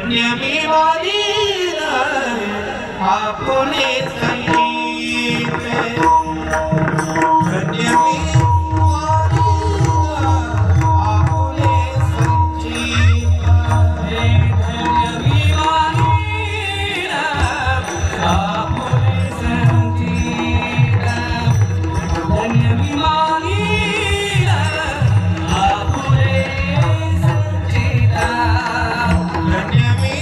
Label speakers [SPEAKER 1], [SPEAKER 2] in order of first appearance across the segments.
[SPEAKER 1] धन्य मी वालीला आपले संगीत धन्य मी वालीला आपले संगीत धन्य मी वालीला आपले संगीत धन्य मी वालीला आपले संगीत धन्य मी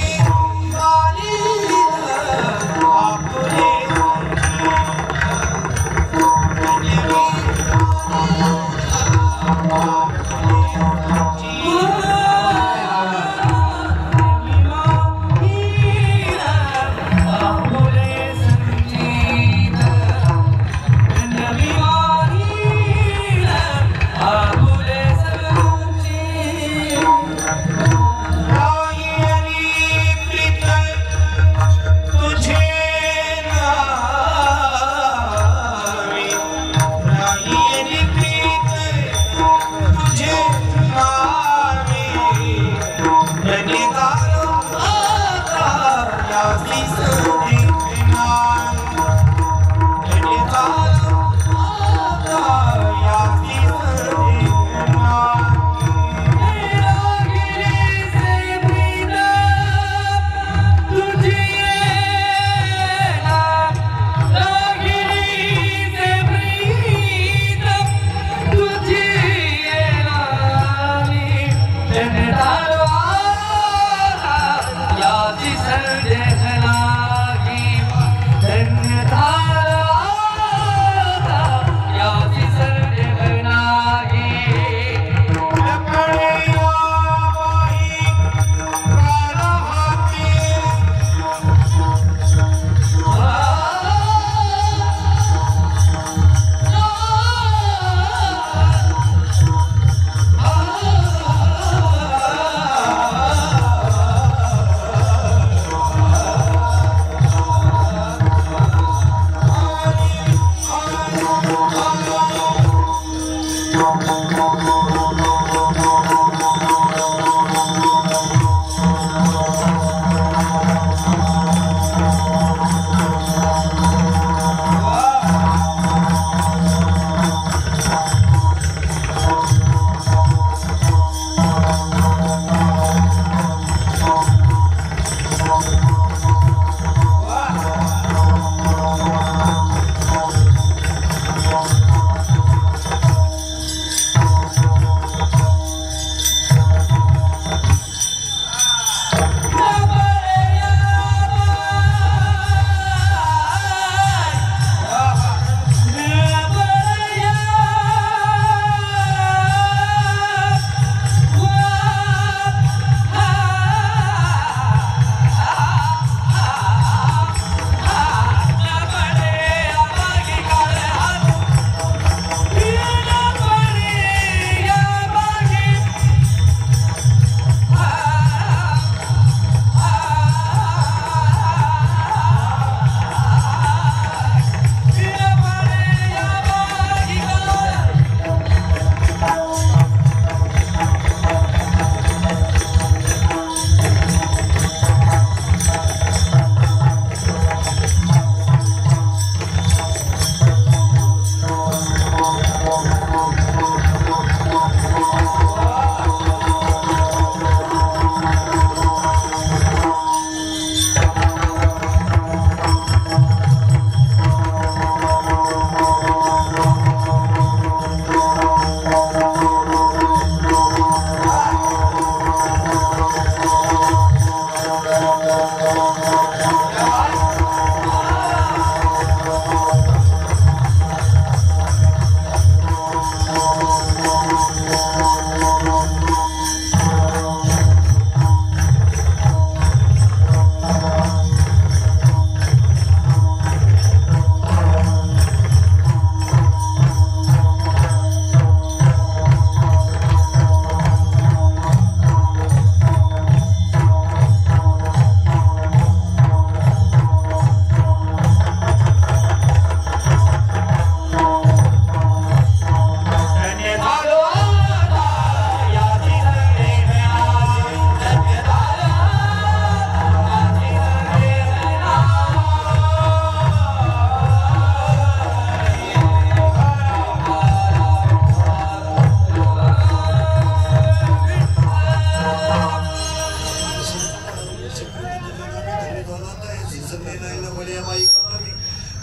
[SPEAKER 2] Sunday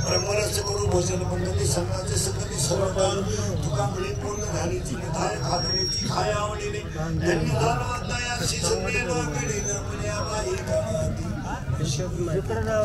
[SPEAKER 2] ब्रह्मरस करू भोजन पंडित संघाचे संगती सर्वदान तुका मिळे पूर्ण झाली ती धाय खादली ती खाया आवडीने धन्य दानवंता या शिसंदेन मिळेल म्हण्या बाई कामाती शुक्रराव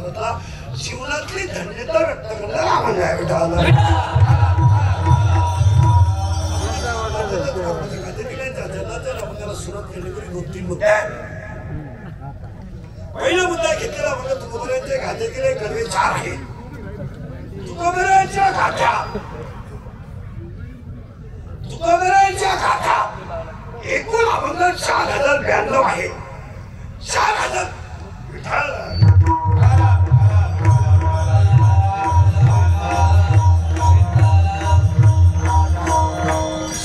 [SPEAKER 2] जीवनातली धन्यता व्यक्त करणारा सुरुवात केली दोन-तीन मुद्दे पहिला मुद्दा घेतलेला म्हणजे तुकोबरायांचे घाते केले कडवे 4 आहे. तुकोबरायांच्या गाथा एकूण अभंग 4092 आहे. 4000 विठाल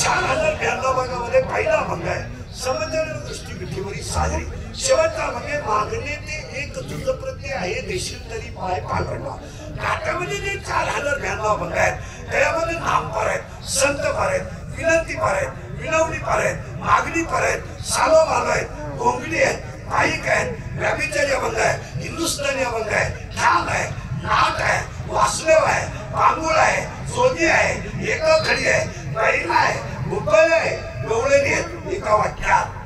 [SPEAKER 2] 4092 भागामध्ये पहिला अभंग आहे समजण्याला दृष्टी विठीवरी साजरी. शेवटचा अभंग आहे मागणे ते एक तुझ प्रत्ये आहे देशील तरी पाय पांघरला. गाथ्यामध्ये जे 4092 अभंग आहेत त्यामध्ये नामपार आहेत, संतपार आहेत, विनंती पार आहेत, विनवणी पार आहेत, मागणी पार आहेत, सालो मालो आहेत, गोंगडी आहेत, पाईक आहेत, व्याभिचारी अभंग आहे, हिंदुस्थानी अभंग आहे, ठाम आहे, नाट आहे, वासुदेव आहे, पांगुळ आहे, जोगी आहे, एका खडी आहे, बैल आहे, भुपळ आहे, डोळेली आहेत. एका वाक्यात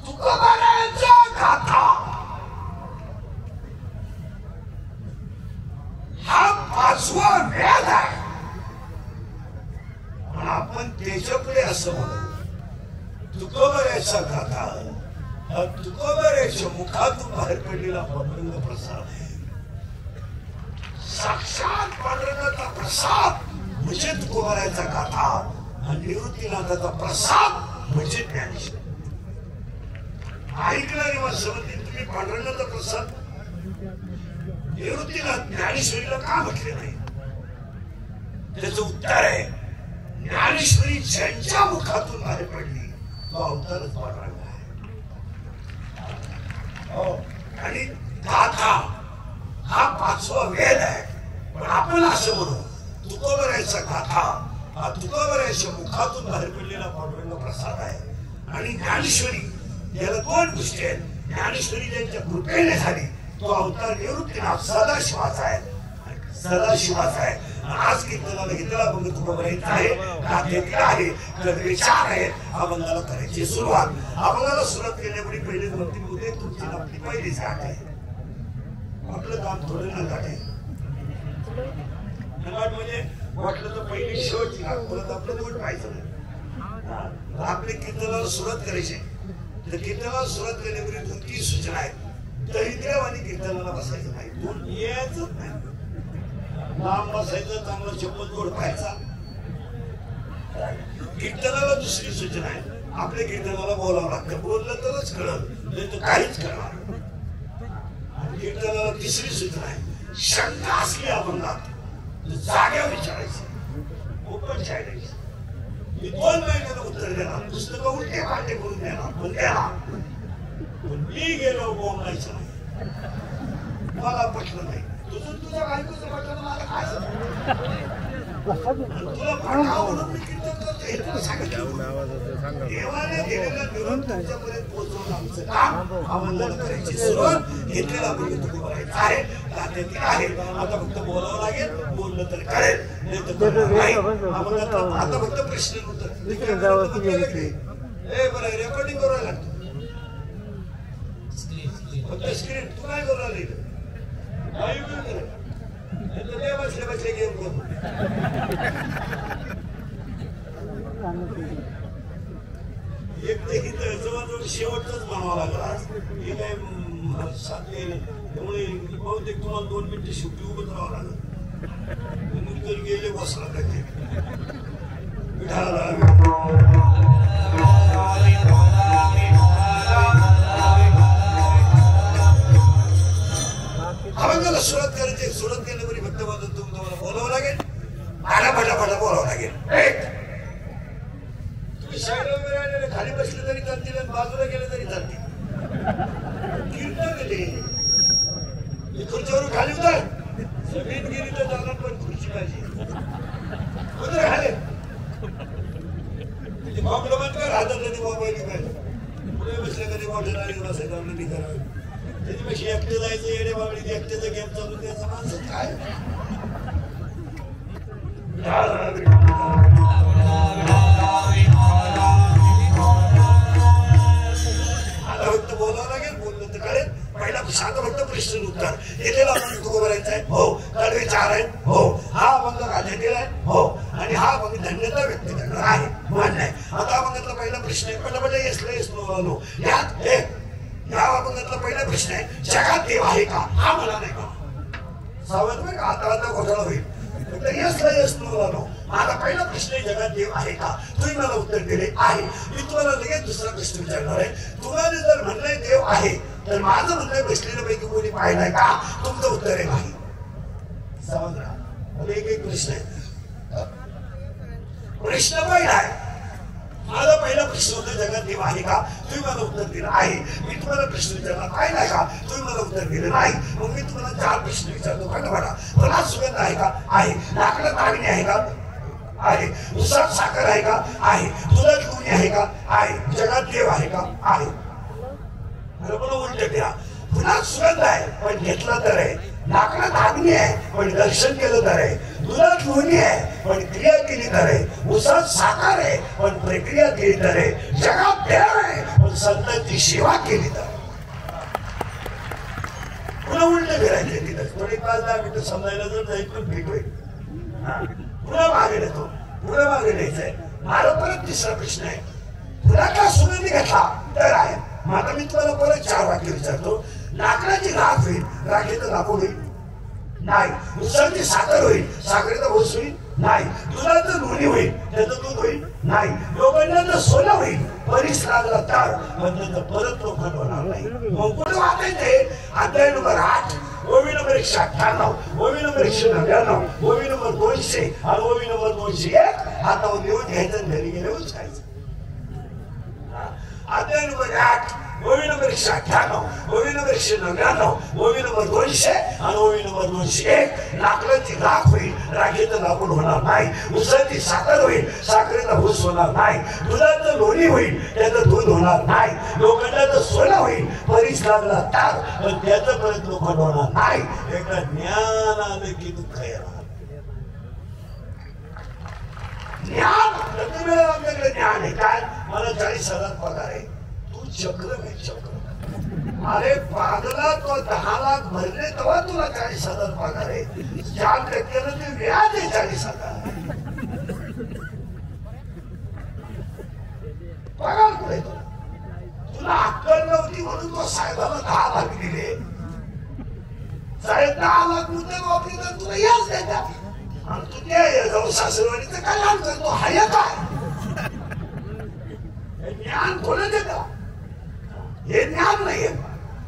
[SPEAKER 2] तुकोबरायांच्या गाथा हा 5वा वेद आहे. आपण त्याच्या पुढे असं म्हणू तुकोबरायांच्या गाथा तुकोबरायांच्या मुखातून बाहेर पडलेला पांडुरंग प्रसाद साक्षात पांडुरंगाचा प्रसाद म्हणजे तुकोबरायांचा गाथा आणि निवृत्तीनाथाचा प्रसाद म्हणजे ज्ञानेश्वर. ऐकणारी माणसं म्हणतील तुम्ही पांडुरंगाचा प्रसाद निवृत्तीला ज्ञानेश्वरीला का म्हटले नाही? त्याचं उत्तर आहे, ज्ञानेश्वरी ज्यांच्या मुखातून बाहेर पडली तो अवतारच पांडुरंग आहे. आणि गाथा हा 5वा वेद आहे. पण आपण असं म्हणू, तुकोबरायचा गाथा हा तुकोबरायच्या मुखातून बाहेर पडलेला पांडुरंग प्रसाद आहे. आणि ज्ञानेश्वरी याला 2 गोष्टी आहेत. ज्ञानेश्वरी ज्यांच्या कृपेने झाली तो अवतार निवृत्तीनाथ सदाशिवाचा आहे, सदाशिवाचा आहे. आज कीर्तनाला घेतला अभंग तुकोबरायचा आहे, गाथेतील आहे, विचार आहे. अभंगाला करायची सुरुवात. अभंगाला सुरुवात केल्यामुळे पहिले म्हणते उदय तुमची आपली पहिलीच गाठ आहे. आपलं काम थोडं नगाट आहे. नगाट म्हणजे वाटलं तर पहिली शेवटची गाठ, परत आपलं बोट पाहायचं नाही. आपले कीर्तनाला सुरुवात करायची, तर कीर्तनाला सुरुवात केल्यामुळे 2-3 सूचना आहेत. दरिद्र्य आणि कीर्तनाला बसायचं नाही, 2 यायचंच नाही. लांब बसायचं, चांगला चप्पल जोड पाहायचा. कीर्तनाला 2री सूचना आहे, आपल्या कीर्तनाला बोलावं लागतं. बोललं तरच कळलं, नाही तर काहीच कळणार. कीर्तनाला 3री सूचना आहे, शंका असली अभंगात जाग्या विचारायची, ओपन चालायची. मी 2 महिन्याला उत्तर देणार, पुस्तकं उलटे पालटे करून देणार, पण देणार. पण मी गेलो बोलायचं नाही, मला पटलं नाही. तुझ्या बायकोचं पटलं मला काय तुला पटावं म्हणून मी कीर्तन करतो हे तुला सांगितलं. देवाने दिलेला निरोप तुमच्यापर्यंत पोहोचवून आमचं काम अवलंबन करायची सुरुवात घेतलेला अभंग तुकोबरायचा आहे, गाथेतील आहे. आता फक्त बोलावं लागेल, बोललं तर कळेल, नाही तर नाही. आता फक्त प्रश्न उत्तर. बरं रेकॉर्डिंग करायला लागतो, फक्त स्क्रीन. तू काय करू लागली? बसले बसले गेम करू. एक ते इथं जवळजवळ शेवटच म्हणावं लागला. हे काय साध्य त्यामुळे बहुतेक तुम्हाला 2 मिनिटं शेवटी उभं राहावं लागलं. तर गेले बसला त्याचे अभंगाला सुरुवात करायची. सुरुवात केल्यामुळे फक्त तुम्हाला बोलावं लागेल, फटाफटा बोलावं लागेल. तुम्ही साईडला वगैरे आलेले खाली बसले तरी चालतील आणि बाजूला गेले तरी चालतील. कीर्तन गेले खुर्चीवरून खाली उतर. जमीन गेली तर जाणार, पण खुर्ची पाहिजे. उतर खाली. कॉम्प्लिमेंट कर, हातात कधी मोबाईल पाहिजे. पुढे बसल्या कधी मोठ्या नारी बसायचं, आपलं नाही करावं. त्याच्यापेक्षा एकटे जायचं, येडे बाबडीत एकट्याचं गेम चालू द्यायचं. माणसं काय आता फक्त बोलावं लागेल, बोललं तर कळेल. पहिला साधं फक्त प्रश्न उत्तर. येथेला अभंग तुकोबरायचा आहे, हो. कडवे 4 आहेत, हो. हा अभंग गाथेतील आहे, हो. आणि हा अभंग धन्यता व्यक्त करणार आहे, मान्य आहे. आता अभंगातला पहिला प्रश्न आहे, पटापटा येस नो यात या अभंगातला पहिला प्रश्न आहे, जगात देव आहे का? हा मला नाही का सावध बरं का, आता घोटाळा होईल. Yes no. माझा पहिला प्रश्न आहे, जगात देव आहे का? तुम्ही मला उत्तर दिले आहे. मी तुम्हाला लगेच 2रा प्रश्न विचारणार आहे. तुम्हाला जर म्हणलंय देव आहे, तर माझं म्हणलंय बसलेल्यापैकी कोणी पाहिलंय का? तुमचं उत्तर आहे नाही. समज राहा. एक प्रश्न आहे. प्रश्न पहिला आहे, माझा पहिला प्रश्न होता, जगात देव आहे का? तुम्ही मला उत्तर दिलं आहे. मी तुम्हाला प्रश्न विचारला, पाहिलाय का? तुम्ही मला उत्तर दिलं नाही. मग मी तुम्हाला 4 प्रश्न विचारतो, फटाफटा. फळात सुगंध आहे का? आहे. लाकडात मागणी आहे का? आहे. उसात साखर आहे का? आहे. दुधात लोणी आहे का? आहे. जगात देव आहे का? आहे. उलट द्या. फुलात सुगंध आहे, पण घेतला तर आहे. लाकडात अग्नी आहे, पण दर्शन केलं तर आहे. दुधात लोणी आहे, पण क्रिया केली तर आहे. उसात साखर आहे, पण प्रक्रिया केली तर आहे. जगात देव आहे, पण संतांची सेवा केली तर. पुन्हा उलट फिरायचे तिथं. थोडी 5-10 मिनिटं समजायला जर जाईल पण भेट होईल. पुन्हा मागे नेतो, पुन्हा मागे न्यायचंय. मला परत 3रा प्रश्न आहे, फुलाचा सुगंधी घेतला तर आहे. मग आता मी तुम्हाला परत 4 वाक्य विचारतो. लाकडाची राख होईल, राखेचं लाकूड होईल? नाही. उसाची साखर होईल, साखरेचा भोस होईल? नाही. दुधाचं लोणी होईल, त्याचं दूध होईल? नाही. लोखंडाचं सोनं होईल, बरीच लागला तर पण त्याचं परत लोखंड होणार नाही. मग कुठे वाचायचंय? अध्याय नंबर 8 ओवी नंबर 198, ओवी नंबर 199, ओवी नंबर 200 आणि ओवी नंबर 201 हातावर लिहून घ्यायचं आणि घरी गेले उचकायचं. अध्याय नंबर 8, ओवी नंबर 198, ओवी नंबर 199, ओवी नंबर 200 आणि ओवी नंबर 201. लाकडाची राख होईल, राखेचं लाकूड होणार नाही. उसाची साखर होईल, साखरेचा ऊस होणार नाही. दुधाचं लोणी होईल, त्याचं दूध होणार नाही. लोखंडाचं सोनं होईल, परीस लागला तार, पण त्याचं परत लोखंड होणार नाही. एकदा ज्ञान आलं की दुःख येणार. ज्ञान प्रति वेळेला आपल्याकडे ज्ञान आहे. काय मला 40,000 पगार आहे, तू चक्र आहे चक्र. अरे पागला, तो 10 लाख भरले तेव्हा तुला 40,000 पगार आहे. 4% ते व्याज आहे 40,000. पगार कुठे तुला अक्कल नव्हती म्हणून तो साहेबाला 10 लाख दिले. साहेब 10 लाख मुद्दे वापरी तर तुला याच देतात. आणि तू ते जाऊ सासरवाडीचं काय काम करतो? हाय काय ज्ञान कोणा देता? हे ज्ञान नाहीये.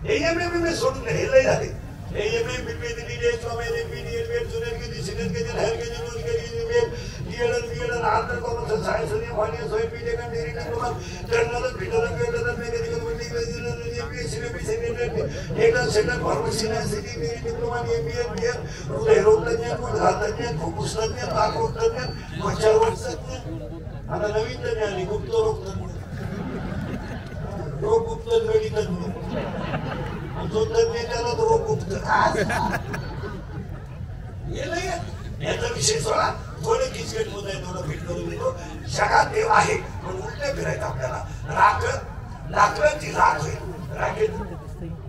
[SPEAKER 2] हे एम सोडून हे लय झाले. हे एम बीपी दिली स्वामी बीडीएल जुनेर के सिनेट के हर के रोज के डीएल आंतर कॉमर्स सायन्स आणि फायनान्स होय पीजे का डेरी डिप्लोमा करणार भेटणार भेटणार मेकॅनिकल इंजिनिअरिंग एमपीएससी बीसीनेट एकदा centre pharmacy city dairy diploma MBA BA रोगतज्ञ घातज्ञ फुफ्फुसतज्ञ तापरोगतज्ञ मच्छररोगतज्ञ आता नवीन तज्ञ आली गुप्त रोगतज्ञ रोग गुप्त मेडिकल जो तज्ञ त्याला रोग गुप्त याचा विषय सोडा. थोडे किचकट मुद्दे थोडं फिट करून देतो. जगात देव आहे पण उलटे फिरायचं आपल्याला. लाकडाची राख होईल,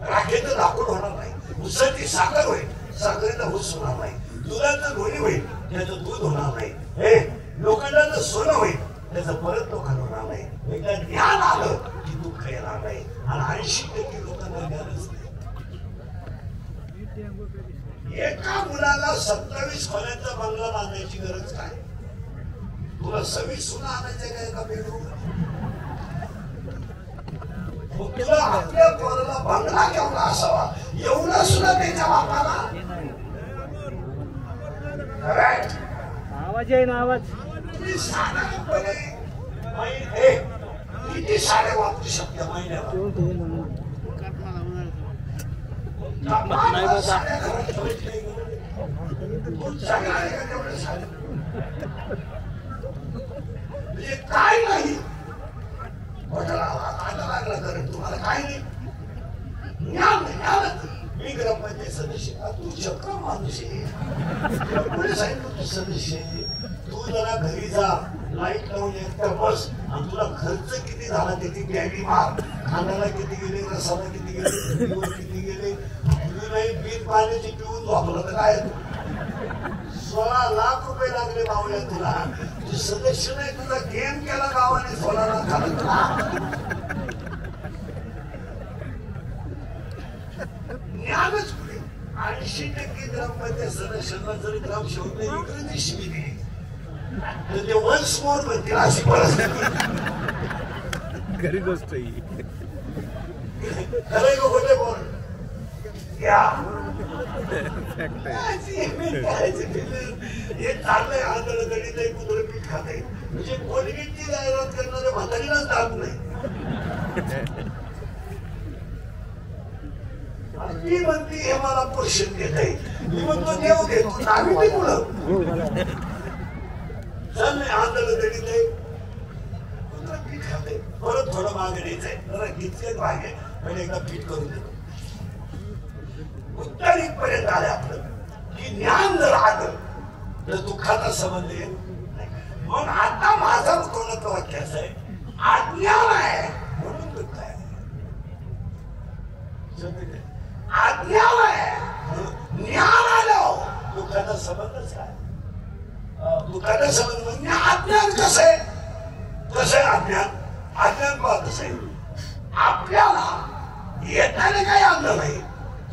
[SPEAKER 2] राखेचं लाकूड होणार नाही. उसाची साखर होईल, साखरेचा ऊस होणार नाही. दुधाचं लोणी होईल, त्याचं दूध होणार नाही. हे लोखंडाचं सोनं होईल, त्याचं परत लोखंड होणार नाही. एकदा ज्ञान आलं की दुःख येणार नाही. आणि 80% लोकांना ज्ञानच नाही. एका मुलाला 27 खोल्यांचा बंगला बांधायची गरज काय? तुला 26 सुना आणायचं काय एका बेडरूम? तुला आपल्या पोराला बंगला केवढा असावा एवढा सुद्धा त्याच्या बापाला.
[SPEAKER 3] आवाज आहे ना आवाज.
[SPEAKER 2] किती साडे वापरू शकते महिन्याला?
[SPEAKER 3] नाही बाबा
[SPEAKER 2] काय नाही लागला कारण तुम्हाला काय नाही. ज्ञान मी ग्रामपंचायत सदस्य, तू चक्र माणूस आहे. पोलीस तू सदस्य. तू जरा घरी जा, लाईट लावून एकटा बस आणि तुला खर्च किती झाला त्याची गॅडी मार. खाण्याला किती गेले, रसाला किती गेले, किती गेले. तुझी नाही बीज पाण्याची पिऊन वापरलं तर काय 16 लाख रुपये लागले बावल्या तुला. तू सदस्य नाही, तुझा गेम केला गावाने 16 लाख झाला. ज्ञानच पुढे. 80% ग्रामपंचायत सदस्यांना जरी ग्रामसेवक इकडे शिवी दिली तर ते वन्स मोर म्हणतील अशी परिस्थिती.
[SPEAKER 3] खरी गोष्ट
[SPEAKER 2] खरं खोटे बोल या हे चाललंय. आंधळ गणित आहे, कुत्र पीठ खात आहे. म्हणजे कोलगेटची जाहिरात करणाऱ्या म्हातारीलाच जात नाही. ती म्हणती हे मला पोषण देत आहे. मी म्हणतो देव देतो आम्ही ते मुलं चाललंय. आंधळ गणित आहे, कुत्र पीठ खात आहे. परत थोडं मागे द्यायचंय, जरा किचकट मागे म्हणजे एकदा पीठ करून देतो. उत्तर इथपर्यंत आले आपलं की ज्ञान जर आलं तर दुःखाचा संबंध येत नाही. मग आता माझं कोणाचं वाक्य असं आहे, अज्ञान आहे म्हणून दुःख आहे. अज्ञान आहे, ज्ञान आलं दुःखाचा संबंधच काय? दुःखाचा संबंध म्हणजे अज्ञान कसं आहे? कसं आहे अज्ञान? अज्ञान पाहत कसं आहे? आपल्याला येताना काही आणलं नाही,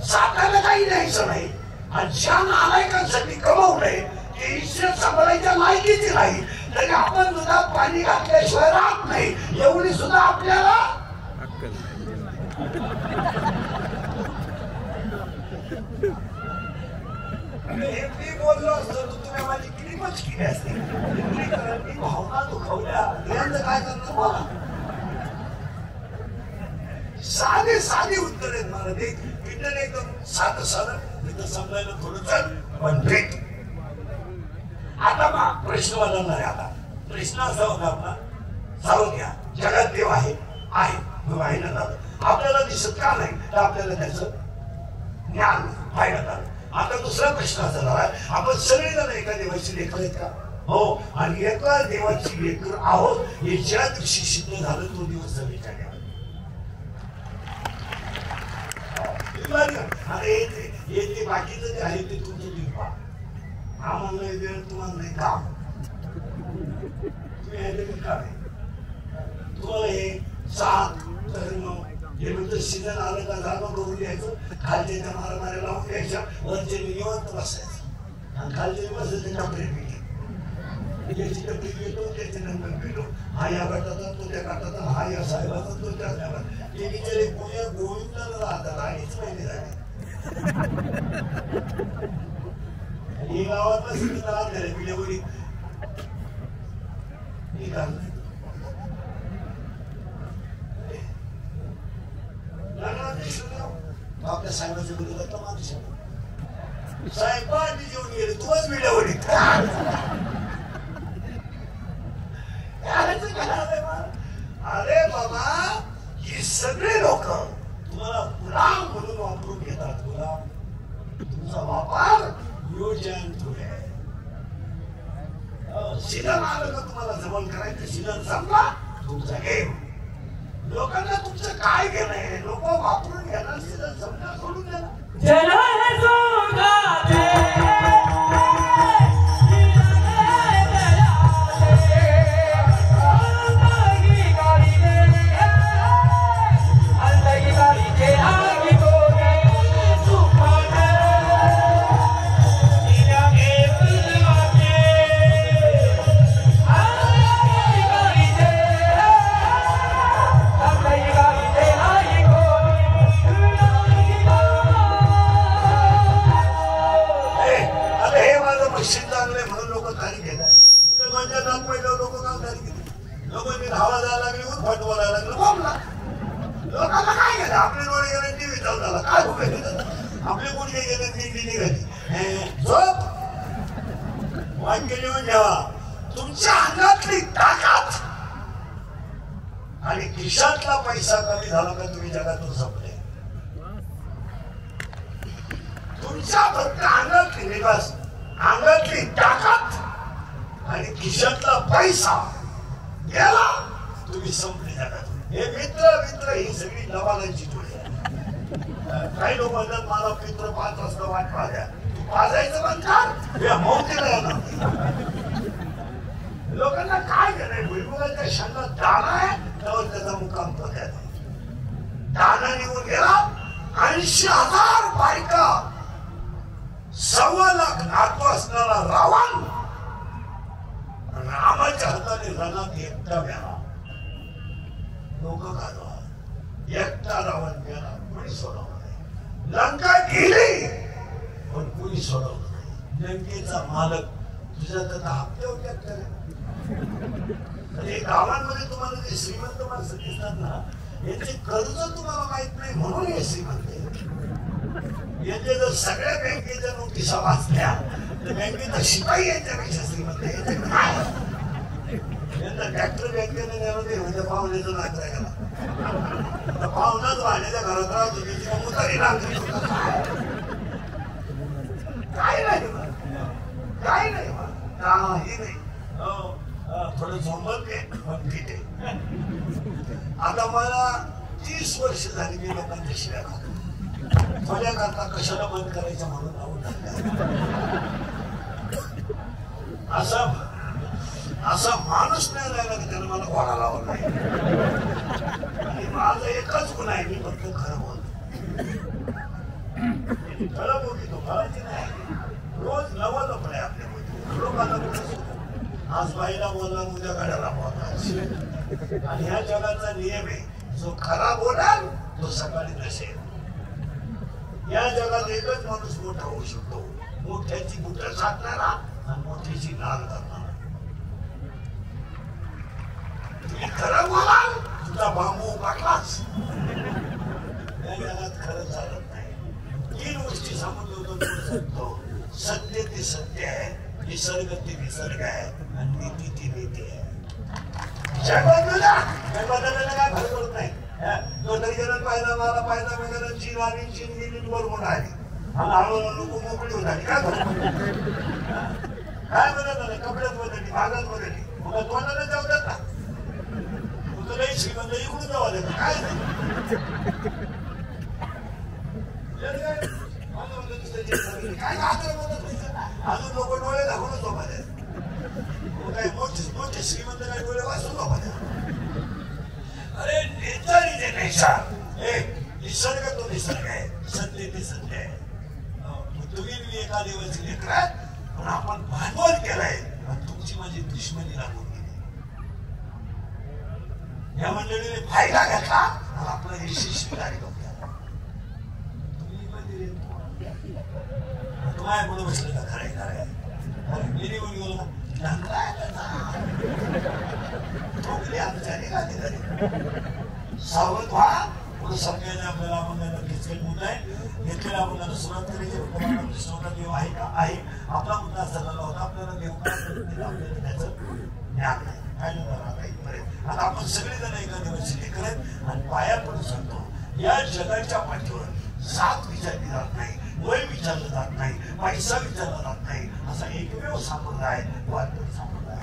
[SPEAKER 2] साताला काही न्यायचं नाही. आणि ज्या नालायकांसाठी कमवलंय ते इज्जत सांभाळायच्या लायकीची नाही, तरी आपण दुधात पाणी घातल्याशिवाय राहत नाही. एवढी सुद्धा आपल्याला मी बोललो असतो तर तुम्ही माझी क्लिपच केली असते. मी भावना दुखवल्या यांचं काय करणार मला? साधे साधे उत्तर आहेत मला ते इंटरनेट एकदम साधं साधं तिथं समजायला थोडं चल पण ठीक. आता मग प्रश्न बदलणार आहे. आता प्रश्न असा होता आपला जाऊन घ्या जगात देव आहे आहे पाहिलं झालं आपल्याला दिसत का नाही तर आपल्याला त्याचं ज्ञान पाहिलं झालं. आता दुसरा प्रश्न असा झाला आपण सगळेजण एका देवाची लेकर आहेत का? हो. आणि एका देवाची लेकर आहोत हे ज्या दिवशी सिद्ध झालं तो दिवस जमेच्या अरे येते बाकीचं जे आहे ते तुमचं लिहा. आम्हाला नाही वेळ तुम्हाला नाही काम तुम्ही का नाही तुम्हाला हे सात धर्म हे म्हणजे सीजन आलं का जागा करून द्यायचं खालचे त्या मारामाऱ्या लावून द्यायच्या वरचे निवांत बसायचं आणि खालचे बसायचे टपरे पिके याची टपरी घेतो त्याचे नंबर पिलो हा या गटाचा तो त्या गटाचा हा या साहेबाचा तो त्या साहेबाचा ते बिचारे पुण्या गोविंदाला राहतात अडीच महिने झाले हे गावातला सगळी राहत झाले पिल्यावरी आपल्या साहेबाच्या विरोधातला माणूस साहेब जेवून गेले तूच मिळवली अरे बाबा हे सगळे लोक तुम्हाला गुलाम म्हणून वापरून घेतात. गुलाम तुमचा वापर योजन थोडे सीजन आलं का तुम्हाला जवळ करायचं सीजन संपला तुमचा गेम. लोकांना तुमचं काय घेणं लोक वापरून घेणार सीजन संपला सोडून देणार. तुमच्या अंगातली ताकद आणि खिशातला पैसा कमी झाला का तुम्ही जगातून संपले. तुमच्या फक्त अंगातली निवास अंगातली ताकद आणि खिशातला पैसा गेला तुम्ही संपले जगातून. हे मित्र मित्र ही सगळी लवालांची जोडी आहे. काही लोक म्हणतात मला मित्र 5 वाजता वाट पाहत्या तू पाजायचं बंद कर हे मौतीला येणार. लोकांना काय करायचं भुईमुगाच्या शेंगात दाणा आहे त्यावर त्याचा मुक्काम पत्यात दाणा निघून गेला. 80,000 बायका 1.25 नातू असणारा रावण रामाच्या हाताने रणात एकटा गेला. लोक घालवा एकटा रावण गेला कोणी सोडवलं नाही. लंका गेली पण कोणी सोडवलं नाही. लंकेचा मालक तुझ्या त्याचा हप्त्यावर व्यक्त करे. गावांमध्ये तुम्हाला जे श्रीमंत माणसं दिसतात ना यांचे कर्ज तुम्हाला माहित नाही म्हणून हे श्रीमंत यांचे जर सगळ्या बँकेच्या नोटिसा वाचल्या तर बँकेचा शिपाई यांच्यापेक्षा श्रीमंत यांना ट्रॅक्टर बँकेने नेलं म्हणजे पाहुण्याचं नागरा गेला पाहुणाच भाण्याच्या घरात राहतो त्याची मुतारी नागरी काय नाही काय नाही काही नाही. थोडं झोंबते पण ठीक आहे. आता मला 30 वर्ष झाली मी लोकांच्या शिव्या खातो. माझ्या करता कशाला बंद करायचं म्हणून लावून असा माणूस नाही राहिला की त्यानं मला घोडा लावला नाही. आणि माझा एकच गुन्हा आहे मी फक्त खरं बोलतो. खरं बोलतो खराची नाही. रोज नवं लपड आहे आपल्या लोकांना आज बाईला बोलला उद्या गाड्याला बोलला आणि ह्या जगाचा नियम आहे जो खरा बोलाल तो सकाळी नसेल या जगात एकच माणूस मोठा होऊ शकतो, मोठ्याची बुटं साधणारा आणि मोठ्याची नाल करणारा. तुम्ही खरं बोलाल तुझा बांबू उपाटलाच. या जगात खरं चालत नाही. 3 गोष्टी सांगतो. सत्य ते सत्य आहे, निसर्ग ते निसर्ग आहे आणि नीती ती नीती आहे. जग बदलला काय फरक पडत नाही. तो तरी जण पाहिला मला पाहिला वगैरे चीन आली, चीन गेली बरोबर आली आणि हळूहळू लोक मोकळी होत आली. काय काय बदल झालं? कपड्यात बदलली, भागात बदलली. मग तोंडाला जाऊ देत ना, तुझं श्रीमंत इकडून जाऊ देत काय काय अजून लोक डोळे दाखवून झोपा काय मोठे श्रीमंत काय डोळे वाचून झोपा. अरे नेचारी ते नैसा निसर्ग तो निसर्ग आहे, सत्य ते सत्य आहे. तुम्ही मी एका देवाची लेकर पण आपण भांडवल केलंय आणि तुमची माझी दुश्मनी लागून गेली. या मंडळीने फायदा घेतला आणि आपला यशस्वी कार्यक्रम केला. तुम्ही मंदिर तुम्हाला पुढे बसलं का? खरंय खरंय गेली कोणी गेलो आमच्या सावध व्हा. पुढे सगळ्यांनी आपल्याला आपण घेतलेला मुद्दा आहे. घेतलेला आपण सुरुवात करायची. देव आहे का? आहे. आपला मुद्दा झालेला होता. आपल्याला देव आपल्याला त्याचं ज्ञान नाही. आता आपण सगळेजण एका देवाची लेकर आहेत आणि पाया पडू शकतो. या जगाच्या पाठीवर जात विचारली जात नाही, वय विचारलं जात नाही, पैसा विचारला जात नाही. असा एकमेव संप्रदाय वारकरी संप्रदाय.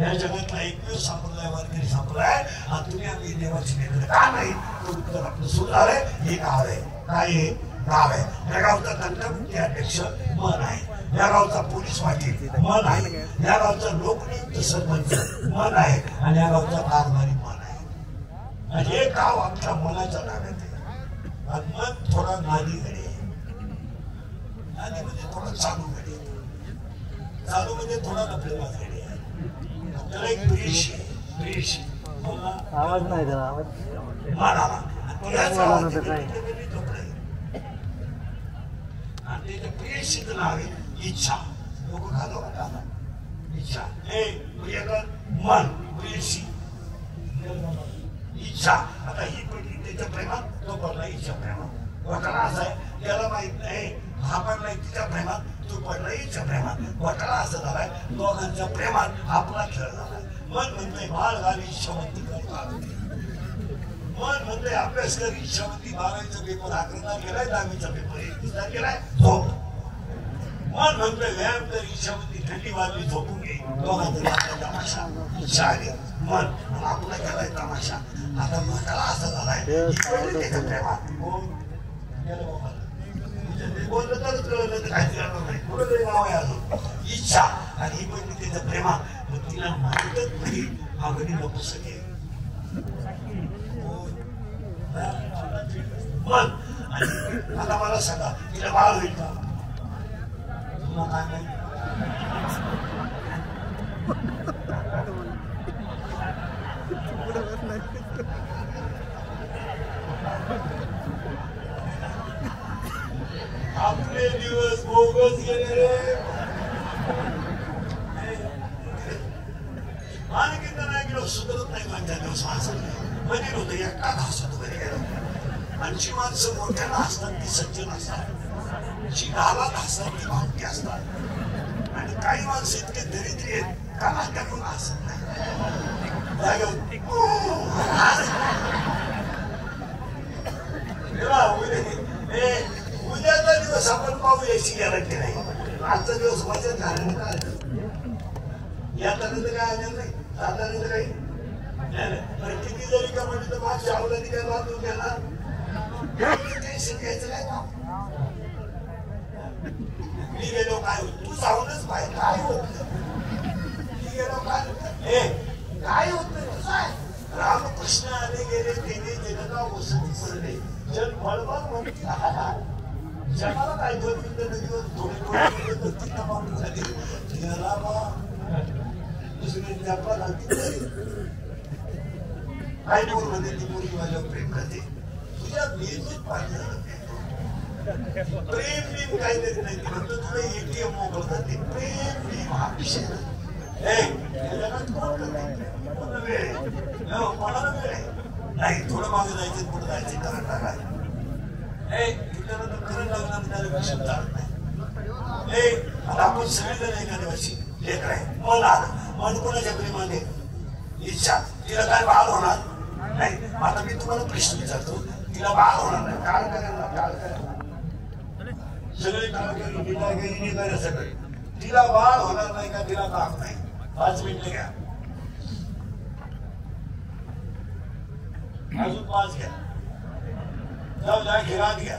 [SPEAKER 2] या जगातला एकमेव संप्रदाय वारकरी संप्रदाय. आणि तुम्ही आम्ही देवाची लेकरं का नाही? तो उत्तर आपलं सुधार आहे. हे गाव आहे. काय हे गाव आहे? या गावचा तंत्रमुख्य अध्यक्ष मन आहे. या गावचा पोलीस पाटील मन आहे. या गावचा लोकनियुक्त सरपंच मन आहे आणि या गावचा कारभारी मन आहे. आणि हे गाव आमच्या मनाच्या नावात आहे. आणि मन थोडा नादी गडे, नादी म्हणजे थोडा चालू गडे, चालू म्हणजे थोडा नफलेबाज गडे. त्याला एक प्रेयशी
[SPEAKER 3] आवाज नाही त्याला आवाज
[SPEAKER 2] आणि त्याच्या प्रेयशीचं नाव आहे इच्छा. लोक खातो इच्छा. हे प्रियकर मन, प्रेयशी इच्छा. आता ही पडली त्याच्या प्रेमात, तो पडला इच्छा प्रेमात. घोटाळा असा आहे त्याला माहित नाही. हा पडलाय तिच्या प्रेमात, तो पडला इच्छा प्रेमात. घोटाळा असं झालाय दोघांच्या प्रेमात आपला खेळ झालाय. मन म्हणतंय बाळ घाली इच्छावंती कर. मन म्हणतंय अभ्यास कर इच्छावंती. 12वीचा पेपर 11ला गेलाय, 10वीचा पेपर 21ला गेलाय, झोप. मन म्हणतंय व्यायाम कर इच्छावंती. थंडी वाजली, झोपून घे. दोघांचा तमाशा. इच्छा आली मन आपला केलाय तमाशा. आता घोटाळा असा झालाय त्याच्या प्रेमात. बोललं तरच कळलं काय करणार नाही. कुठं तरी नाव आहे अजून इच्छा. आणि ही पण त्याच्या प्रेमात. मग तिला माहितच नाही मागणी नको सगळे मन. आणि आता मला सांगा तिला बाळ होईल का? तुला काय नाही. आपले दिवस बोगस गेले रे. आणखी नाही गेलो सुधरत नाही. माझ्या दिवस माणसाला मंदिर होतं एकटा हसत घरी गेलो. आणि माणसं मोठ्याला असतात ती सज्जन असतात, जी गावात असतात ती भावकी असतात. आणि काही माणसं इतके दरिद्री आहेत का नाट्याकडून हसत नाही. उद्याचा दिवस आपण पाहू याची गॅरंटी नाही. आजचा दिवस मजेत झाला. याचा काय आलेलं नाही, जाता काही किती जरी का म्हणजे माझ्या आवलादी काय बांधून घेणार टेन्शन घ्यायचं काय काम मी गेलो काय होत तू जाऊनच पाहिजे काय होत मी गेलो काय होत नाही कसं आहे रामकृष्ण आले गेले तेने जगता वसती पडले जग फळफळ म्हणते जगाला काय दोन नदीवर थोडे तिथं मारून झाले रामा दुसरी जपा लागते काय बोल म्हणजे ती मुलगी माझ्यावर प्रेम करते तुझ्या मेंदूत पाहिजे प्रेम बीम काहीतरी नाही फक्त तुला एटीएम मोबाईल ते प्रेम बीम हा विषय नाही थोडं मागे जायचं पुढे जायचं करंट टाकाय करंट लागणार त्याला विषय चालत नाही आता आपण सगळेजण एखाद्या वर्षी लेकर आहे मन कोणाच्या प्रेमाने इच्छा तिला काय बाळ होणार नाही आता मी तुम्हाला प्रश्न विचारतो तिला बाळ होणार नाही काळ करेल सगळे काळ करेल सगळे तिला बाळ होणार नाही का तिला काम नाही 5 मिनिटं घ्या अजून 5 घ्या जाऊ जा घरात घ्या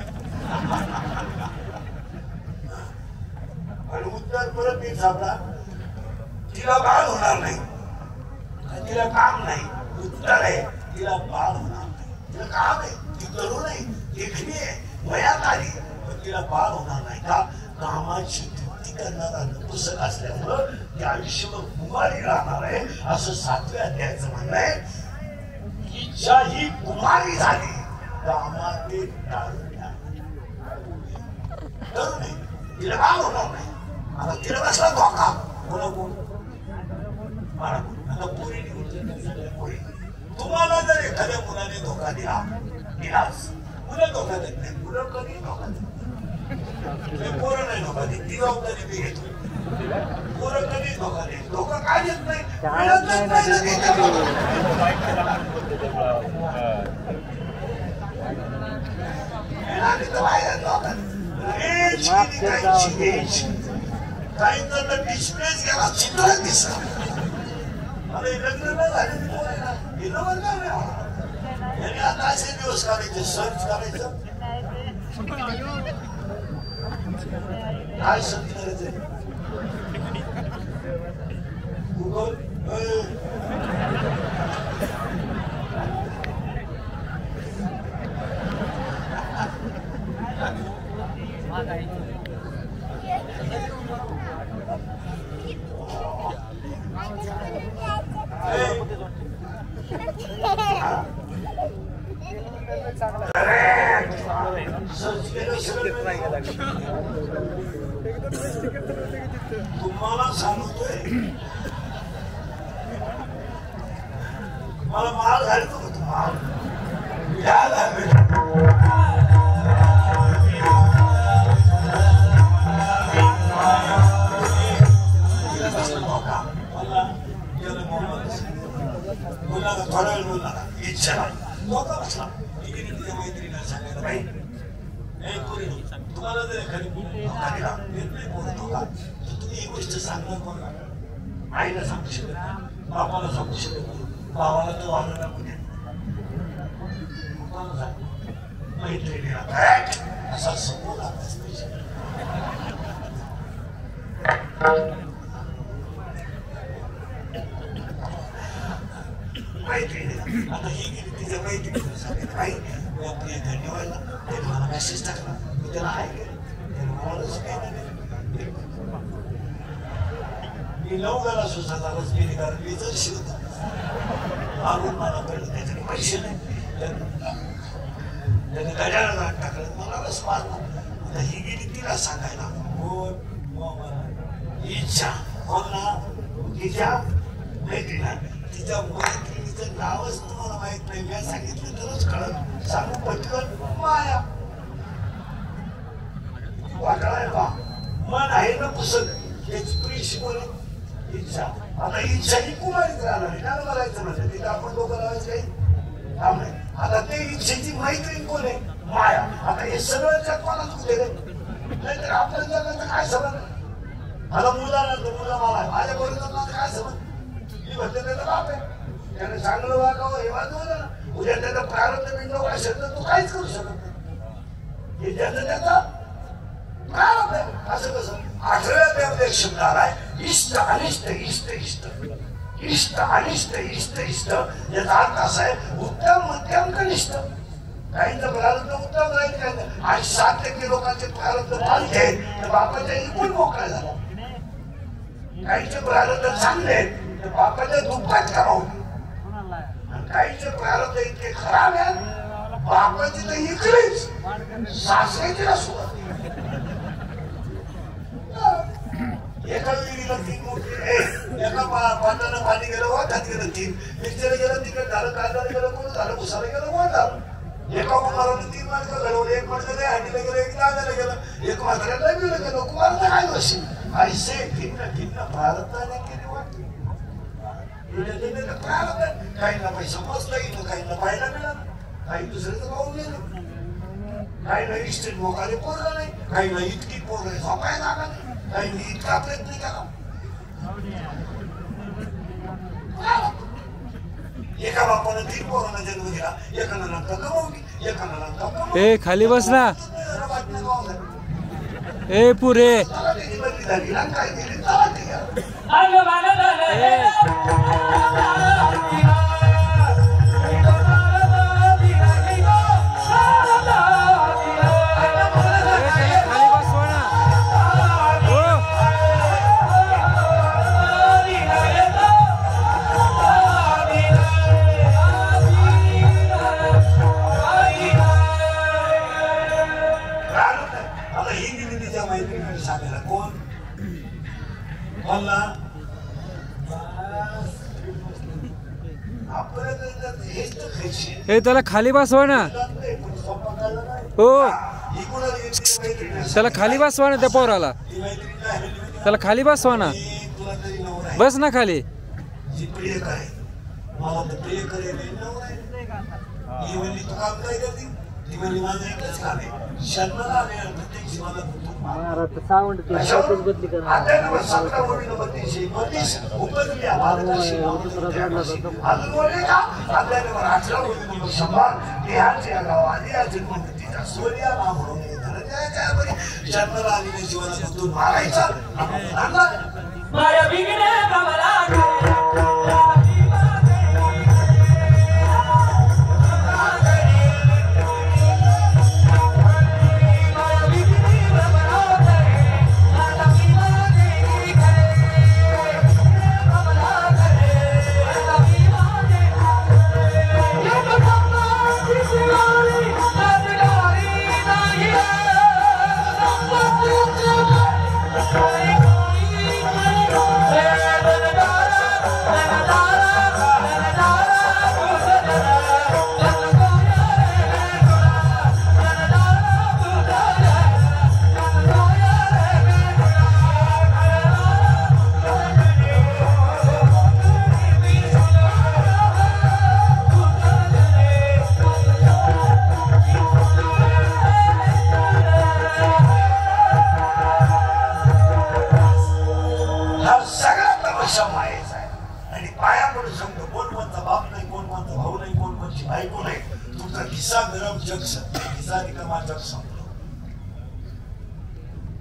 [SPEAKER 2] आणि उत्तर परत एक सापडा तिला बाळ होणार नाही तिला काम नाही उत्तर आहे तिला बाळ होणार नाही तिला काम आहे ती करू नाही देखणी आहे वयात आली पण तिला बाळ होणार नाही का कामाची तृप्ती करणारा नपुसक असल्यामुळं ते आयुष्यभर कुमारी राहणार आहे असं 7व्या अध्यायाचं म्हणणं आहे की ज्याही कुमारी झाली कामात ते करू नये तिला बाळ होणार नाही आता तिला बसला धोका कोणा कोण आता पोरी पोरी तुम्हाला जर एखाद्या मुलाने धोका दिलास मुलं धोका देत नाही मुलं कधी धोका देत पोरं नाही धोका देत ती जबाबदारी मी घेतो पोरं कधी धोका देत धोका काय देत नाही काही तर डिस्प्लेच गेला चित्र दिसला अरे लग्न नाही झालं हे नवर काय याने आता असे दिवस करायचे सर्च करायचं काय सर्च करायचं गुगल तुम्हाला सांगतोय मला माल घालतो का तुम्हाला थोडा वेळ बोलला इच्छा धोका बसला तिच्या मैत्रिणीला सांगायला पाहिजे तुम्हाला जर एखादी धोका दिला निर्णय धोका तर तुम्ही ही गोष्ट सांगणार कोण आईला सांगू शकत नाही बापाला सांगू शकत नाही भावाला तो वागणं लागू दे मैत्रिणीला असा समोर लागलाच पाहिजे मैत्रिणीला आता ही गेली तिच्या मैत्रिणीला सांगितलं काही मी आपल्या घरी व्हायला त्याने मला मेसेज टाकला मी त्याला हाय केलं त्याने मला शिकायला नाही मी 9 सुसादालाच गेली कारण मी जर शिवता मारून मला कळलं त्याच्याने पैसे नाही त्याने गजाला टाकलं मला रस मारला आता ही गेली तिला सांगायला इच्छा कोणला तिच्या मैत्रिणीला तिच्या मैत्रिणीचं नावच तुम्हाला माहित नाही मी सांगितलं तरच कळत सांगू पटकन माया वाटाय बा मन आहे ना पुसत त्याची प्रिय बोल इच्छा आता इच्छा ही कुमारीच राहणार आहे त्याला बघायचं म्हणजे तिथे आपण लोक राहायचं काही काम नाही आता ते इच्छेची मैत्रीण कोण आहे माया आता हे सगळं जगवायला तू दिले नाहीतर आपल्या जगाचं काय समज मला मुला मला माझ्या बरोबर काय समज मी म्हटलं त्याचा बाप आहे त्याने चांगलं वागावं हे वागवलं ना, उद्या त्याचा प्रारब्ध बिंदू असेल तर तू काहीच करू शकत नाही. हे त्याचं त्याचा प्रारब्ध आहे. असं कसं 18व्या एक शब्द आलाय, इष्ट अनिष्ट इष्ट इष्ट इष्ट अनिष्ट इष्ट इष्ट. याचा अर्थ असा आहे उत्तम मध्यम कनिष्ठ. काहींचं प्रारब्ध उत्तम राहील काय, आणि 7% लोकांचे प्रारब्ध बाधित आहेत, तर बापाच्या एकूण मोकळा झाला. काहींचे प्रारब्ध चांगले आहेत, तर बापाच्या दुप्पट कमावले. आणि काहींचे प्रारब्ध इतके खराब आहेत, बापाची तर इकडेच सासऱ्याची नसू. एका विहिरीला 3 मोठे, एका पाटानं पाणी गेलं वाटात गेलं 3, मिरच्याला गेलं तिकडे झालं, कांद्याला गेलं कोण झालं, उसाला गेलं कोण झालं. एका कुमारानं 3 माणसं घडवलं, एक माणसं नाही हंडीला गेलं, एक नागाला गेलं, एक म्हाताऱ्याला गेलं, कुमारचं काय दोषी. ऐसे भिन्न भिन्न प्रारब्धाने केली वाटते. प्रारब्ध काहींना पैसा पोचला गेलं, काहींना पाहायला मिळालं, काही दुसऱ्याचं पाहून गेलं, काहींना इस्टेट मोकाले पोरलं नाही, काहींना इतकी पोरं झोपाय जागा नाही, काहींनी इतका प्रयत्न केला. एका बापानं 3 पोरांना जन्म दिला, एकाला लंका कमावली, एकाला लंका कमावली.
[SPEAKER 4] ए खाली बस ना. ए पुरे
[SPEAKER 2] लंका दिली चालते
[SPEAKER 4] ए त्याला खाली बसवा ना. हो त्याला खाली बसवा ना, त्या पोराला त्याला खाली बसवा ना. बस ना खाली.
[SPEAKER 3] सावंड बदली करा.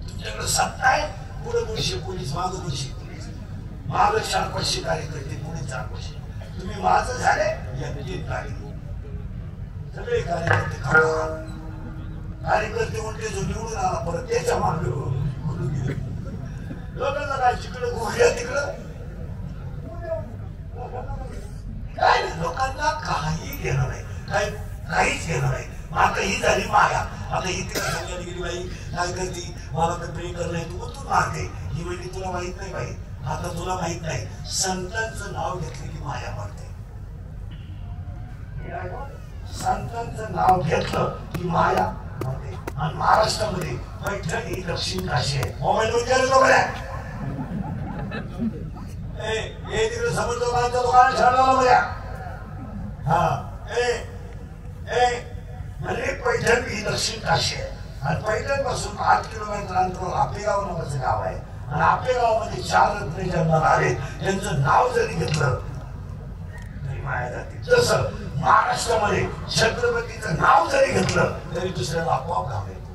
[SPEAKER 3] तुमच्याकडे सत्ता आहे, पुढे 200 पोलीस, मागे 200 पोलीस, मागे 400-500 कार्यकर्ते, पुढे 400. तुम्ही माझं झाले सगळे कार्यकर्ते कार्यकर्ते म्हणते जो निवडून आला परत त्याच्या मागे लोकांना काय तिकडं घोड्या तिकडं काय नाही, लोकांना काही घेणं नाही, काहीच घेणं नाही. आता ही झाली माया. आता ही तिला सांगायला गेली बाई काय करते, मला तर प्रे करणार तू तू मारते. ही म्हणजे तुला माहित नाही बाई, आता तुला माहित नाही, संतांचं नाव घेतलं की माया पडते. संतांचं नाव घेतलं की माया पडते. आणि महाराष्ट्रामध्ये पैठण ही दक्षिण काशी आहे. मोबाईल विचारलं बघा तिकडे समजलं दुकानात छाडला बघा. हा म्हणजे पैठण ही दक्षिण काशी आहे. आणि पैठण पासून 8 किलोमीटर अंतरावर आपेगाव नावाचं गाव आहे. आणि आपेगावामध्ये 4 रत्ने जन्माला आले. त्यांचं नाव जरी घेतलं तरी माया जाते. जसं महाराष्ट्रामध्ये छत्रपतीचं नाव जरी घेतलं तरी दुसऱ्याला आपोआप घाम येतो.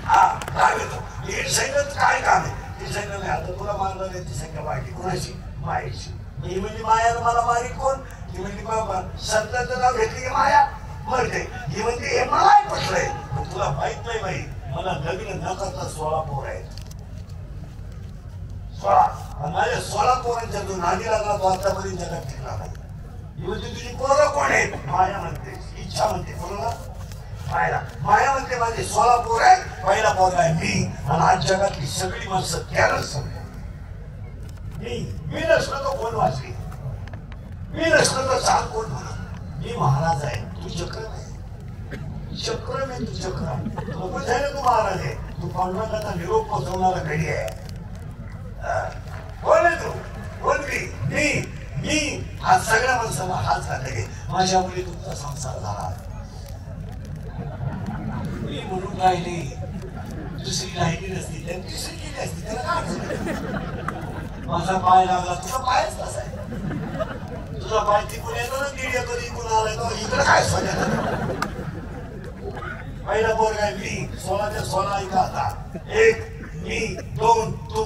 [SPEAKER 3] हा घाम येतो. हे सैन्यात काय काम आहे? ते सैन्य नाही. आता तुला मारणार आहे ती संख्या वाढली. कोणाची? मायेची. ही म्हणजे माया मला मारी कोण? ही म्हणजे बाबा संतांचं नाव घेतली की माया मरते. ही म्हणजे हे मलाही पटलंय. तुला माहित नाही बाई, मला लग्न न करता 16 पोर आहेत. 16. माझ्या 16 पोरांच्या जो नादी लागला तो आतापर्यंत जगात टिकला नाही. ही म्हणजे तुझी पोरं कोण आहेत? माया म्हणते, इच्छा म्हणते. कोणाला? माया. माया म्हणते माझे 16 पोर आहेत. पहिला पोरगा आहे मी. आणि आज जगातली सगळी माणसं त्यालाच समजा. मी नसलो तो कोण वाचली? मी नसलो तर सांग कोण म्हणा? मी महाराज आहे, तू चक्र नाही. चक्र नाही, तू चक्र. लोक झाले तू महाराज आहे. तू पांडुरंगाचा निरोप पोहोचवणारा घडी आहे. कोण आहे तू? कोण? मी आज सगळ्या माणसाला हात घातले. माझ्या मुली तुमचा संसार झाला. मी म्हणून राहिली, दुसरी राहिली नसती तर तिसरी केली असती. त्याला काय? माझा पाय लागला, तुझा पायच कसा आहे? तुझा पाय तिकून येतो ना, दीड एकर इकून आलाय तो. इकडे काय सोन्यात? पहिला पोरगा आहे मी. 16च्या 16 ऐका आता. 1 मी, 2 तू.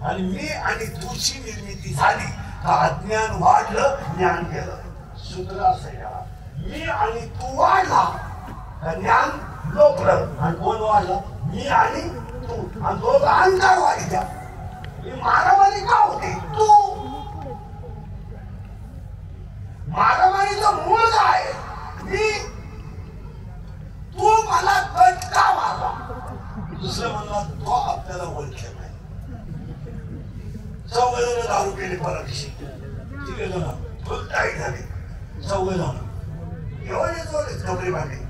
[SPEAKER 3] आणि मी आणि तुझी निर्मिती झाली का अज्ञान वाढलं, ज्ञान गेलं. सूत्र असं आहे. मी आणि तू वाढला का ज्ञान लोकलं. आणि कोण वाढला? मी आणि तू. आणि दोघं अंगार वाढल्या. मारामारी का होते? तू मारामारीचा मूळ काय? मी. तू मला कट का मारला? दुसरं म्हणला तो आपल्याला ओळखत नाही. 14 जण दारू केले परदेशी. 3 जण फुल टाईट झाले. 14 जण एवढे जोडले कपडे बांधले.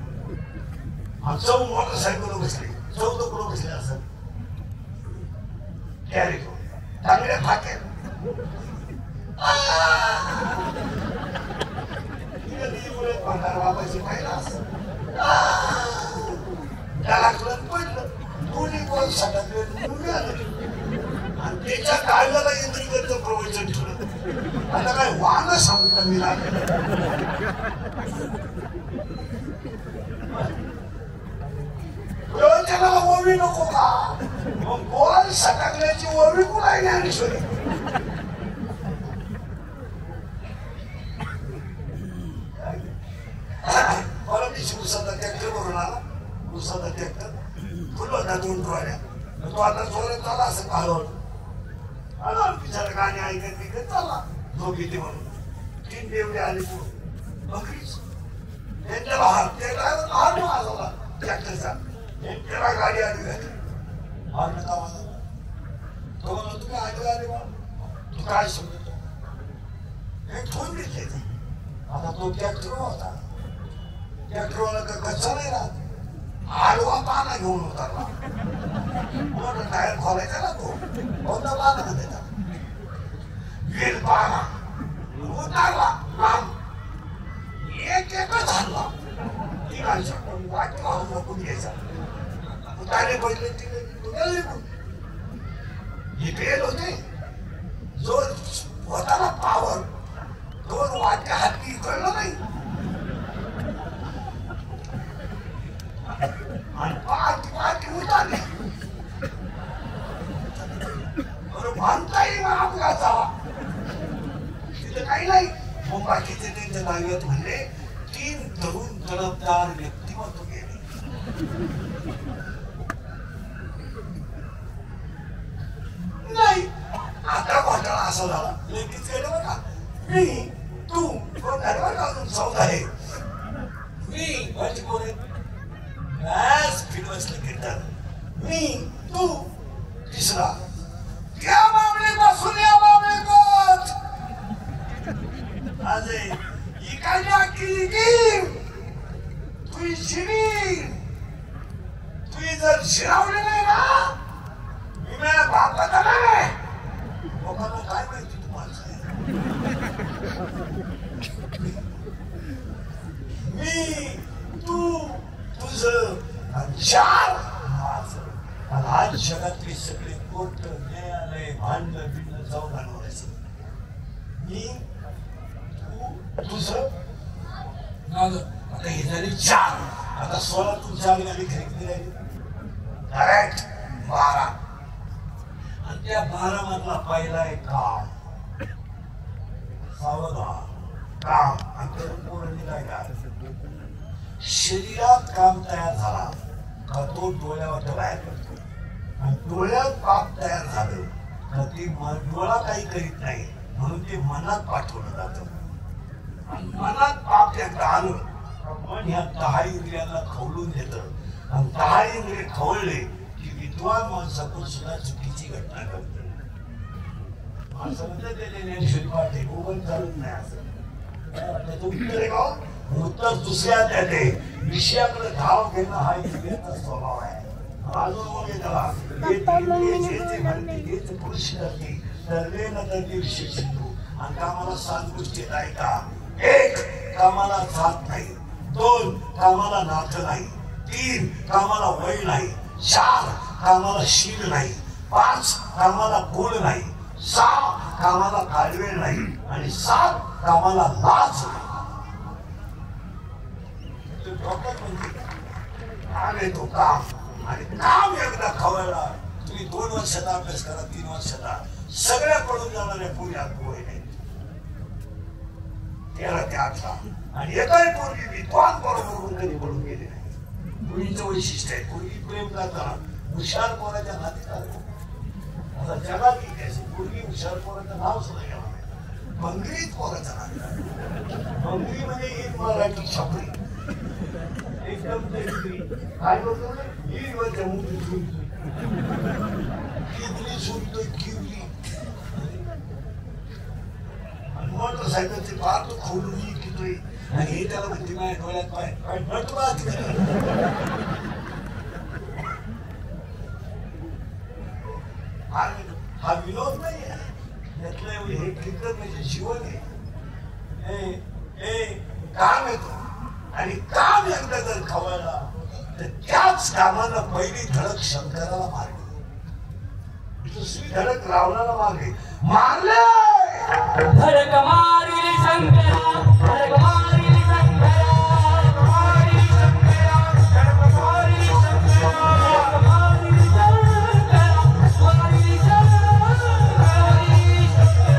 [SPEAKER 3] आणि 14 मोटरसायकल बसले. 14 कुठं बसले असं कॅरेट चांगल्या फाक्यात. बाबाची पाहिला त्याला कळत पडलं. दोन्ही कोण सगळ्यात आणि त्याच्या काळजाला इंद्रियचं प्रवचन ठेवलं. आता काय वाहन सांगू का मी प्रवचनाला ओवी नको का? मग बोल सटाकल्याची ओवी कुणाही ज्ञानेश्वरी. मला दिवशी उसाचा ट्रॅक्टर भरून आला. उसाचा ट्रॅक्टर फुल होता 2 ट्रॉल्या. तो आता जोरात चालला असं कालवड. आला बिचारा गाणी ऐकत बिकत चालला. झोप येते म्हणून 3 बेवडे आले पुढे बकरीच. त्यांच्या लहान ते ड्रायव्हर लहान वाजवला ट्रॅक्टरचा. त्याला गाडी आली घातली. हा नका वाजवला. तो म्हणला तुम्ही आधी आले बा. तू काय समजतो? हे ठेवून घेतले ते. आता तो ट्रॅक्टर होता. ट्रॅक्टरवाला का कच्चा नाही राहत. आडवा पाना घेऊन उतरला. मोठा टायर खोलायचा ना तो. कोणता पाना मध्ये वेल पाना उतरला. एक एकच हल्ला. ती माणसं वाटलं हल्ला घ्यायचा. उतारले पडले तिथे हे बेल होते. जो होता ना पावर 2 वाट्या हाती कळलं नाही. आणि पाठी उतारली. बरं भांडता येईल अपघात झाला. तिथे काही नाही. मग बाकीचे त्यांच्या नाव्यात म्हणले 3 तरुण तडफदार व्यक्तिमत्व गेले. नाही आता घोटाळा असा झाला. लगेच गेलं बघा. मी तू कोण झाले बघा. अजून 14 आहे. मी म्हणजे कोण आहे? फिरवसलं कीर्तन. मी तू तिसरा. या मामले पासून या मामले कोच आज इकडल्या की तुझी शिरीर तुझी जर शिरावली नाही ना मी माझ्या बापाचा नाही. लोकांना काय माहिती तुम्हाला? मी तू तुझं 4 आज जगातली सगळी कोर्ट न्यायालय भांडण बिंड जाऊन आणवायचं. मी तुझं आता हे झाली 4 आता 16 तुमच्या आधी घरी किती राहिली करेक्ट 12 आणि त्या 12 मधला पहिला आहे काम सावधान काम अंतरपूर्ण काय शरीरात काम तयार झाला का तो डोळ्यावर बाहेर पडतो आणि डोळ्यात पाप तयार झालं का ते डोळा काही करीत नाही म्हणून ते मनात पाठवलं जातं मनात पाप एकदा आलं मन ह्या 10 इंद्रियांना खवळून देतं आणि 10 इंद्रिय खवळले की विद्वान माणसातून सुद्धा चुकीची घटना घडते माणसं म्हणतात ते ज्ञानेश्वरी पाठे गोवन चालत नाही असं त्याचं उत्तर आहे का उत्तर दुसऱ्या त्याचे विषयाकडे धाव घेणं हा इंद्रियाचा स्वभाव आहे अजून बोलले त्याला पुरुष करते तरले न तरते विषय सिंधू आणि कामाला 7 गोष्टी आहेत का 1 कामाला जात नाही 2 कामाला नातं नाही 3 कामाला वय नाही 4 कामाला शील नाही 5 कामाला गुण नाही 6 कामाला कालवेळ नाही आणि 7 कामाला लाज नाही काम येतो काम आणि काम एकदा खवळला तुम्ही 2 वर्षाचा अभ्यास करा 3 वर्षाचा सगळ्या पडून जाणाऱ्या पुरी अनुभव आहे 13 ते 18 आणि एकाही पोरगी विद्वान बरोबर कधी पडून गेले नाही मुलींचं वैशिष्ट्य आहे पोरगी प्रेम करताना हुशार पोराच्या नाती चालतो आता जगात पोरगी हुशार पोराचं नाव सुद्धा घ्यावं नाही बंगरीत पोराचं नाव बंगरी म्हणजे एक मराठी छपरी एकदम काय बोलतो किवली सुनतोय किवली मोटरसायकलचे पार तो खोलून कितोय आणि हे त्याला म्हणते माझ्या डोळ्यात पाय नटवा हा विनोद नाही यातलं एवढे हे कीर्तन म्हणजे जीवन आहे काम येतो आणि काम एकदा जर खवळला तर त्याच कामानं पहिली धडक शंकराला मारली दुसरी धडक रावणाला मारले
[SPEAKER 1] धडक मारली शंकरा धडक मारली शंकरा मारली शंकरा धडक मारली शंकरा धडक मारली शंकरा मारली शंकरा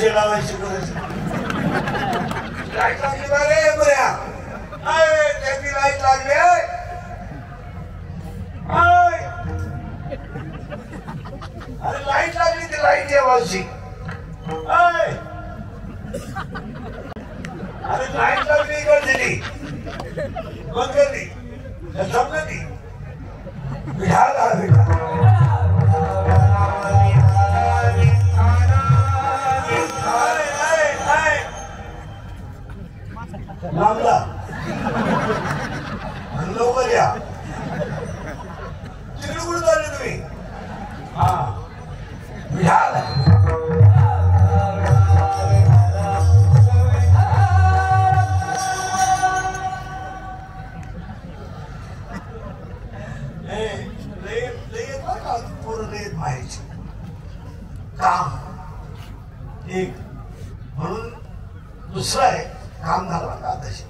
[SPEAKER 3] पैसे लावायचे करायचे लाईट लागली बा रे बऱ्या त्याची लाईट लागली अरे लाईट लागली ती लाईट यावायची अरे लाईट लागली इकडची बंद करली जमलं ती बिहार लांबला लवकर या तिकडे कुठे चालले तुम्ही हा बिहार काम एक म्हणून दुसरं आहे काम झालं का तशी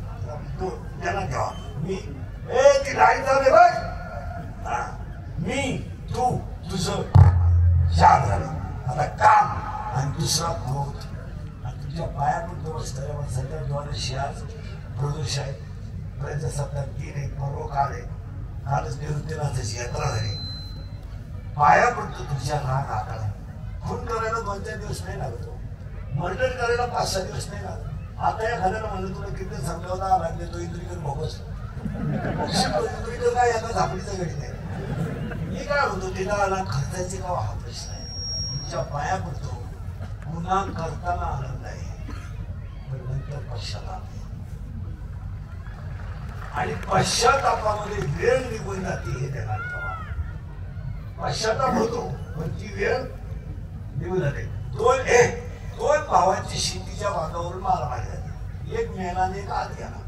[SPEAKER 3] तो त्यांना घ्यावा मी ती लाईट झाली बघ मी तू तुझं शांत झालं आता काम आणि दुसरा क्रोध आणि तुझ्या पायापुरतं बसणाऱ्या सध्या द्वारे शियाज प्रदोष आहे प्रजासत्ताक दिन एक पर्व काल आहे कालच निवृत्तीनाथाची यात्रा झाली पायापुरतं तुझ्या राग आकडा खून करायला 2-4 दिवस नाही लागतो मर्डर करायला 5-6 दिवस नाही लागत आता या घराला म्हणलं तुला किती सांगला होता लागले तो इंद्रिकर भोगस इंद्रिकर काय आता झापडीचा गणित आहे मी काय होतो तिला खर्चाचे का हा प्रश्न आहे तुझ्या पाया पडतो गुन्हा करताना आनंद आहे पण नंतर पश्चाताप आणि पश्चातापामध्ये वेळ निघून जाते हे त्याला पश्चाताप होतो पण ती वेळ निघून जाते दोन भावांची शेतीच्या भागावरून मारामारी झाली एक मेलाने एक आत गेला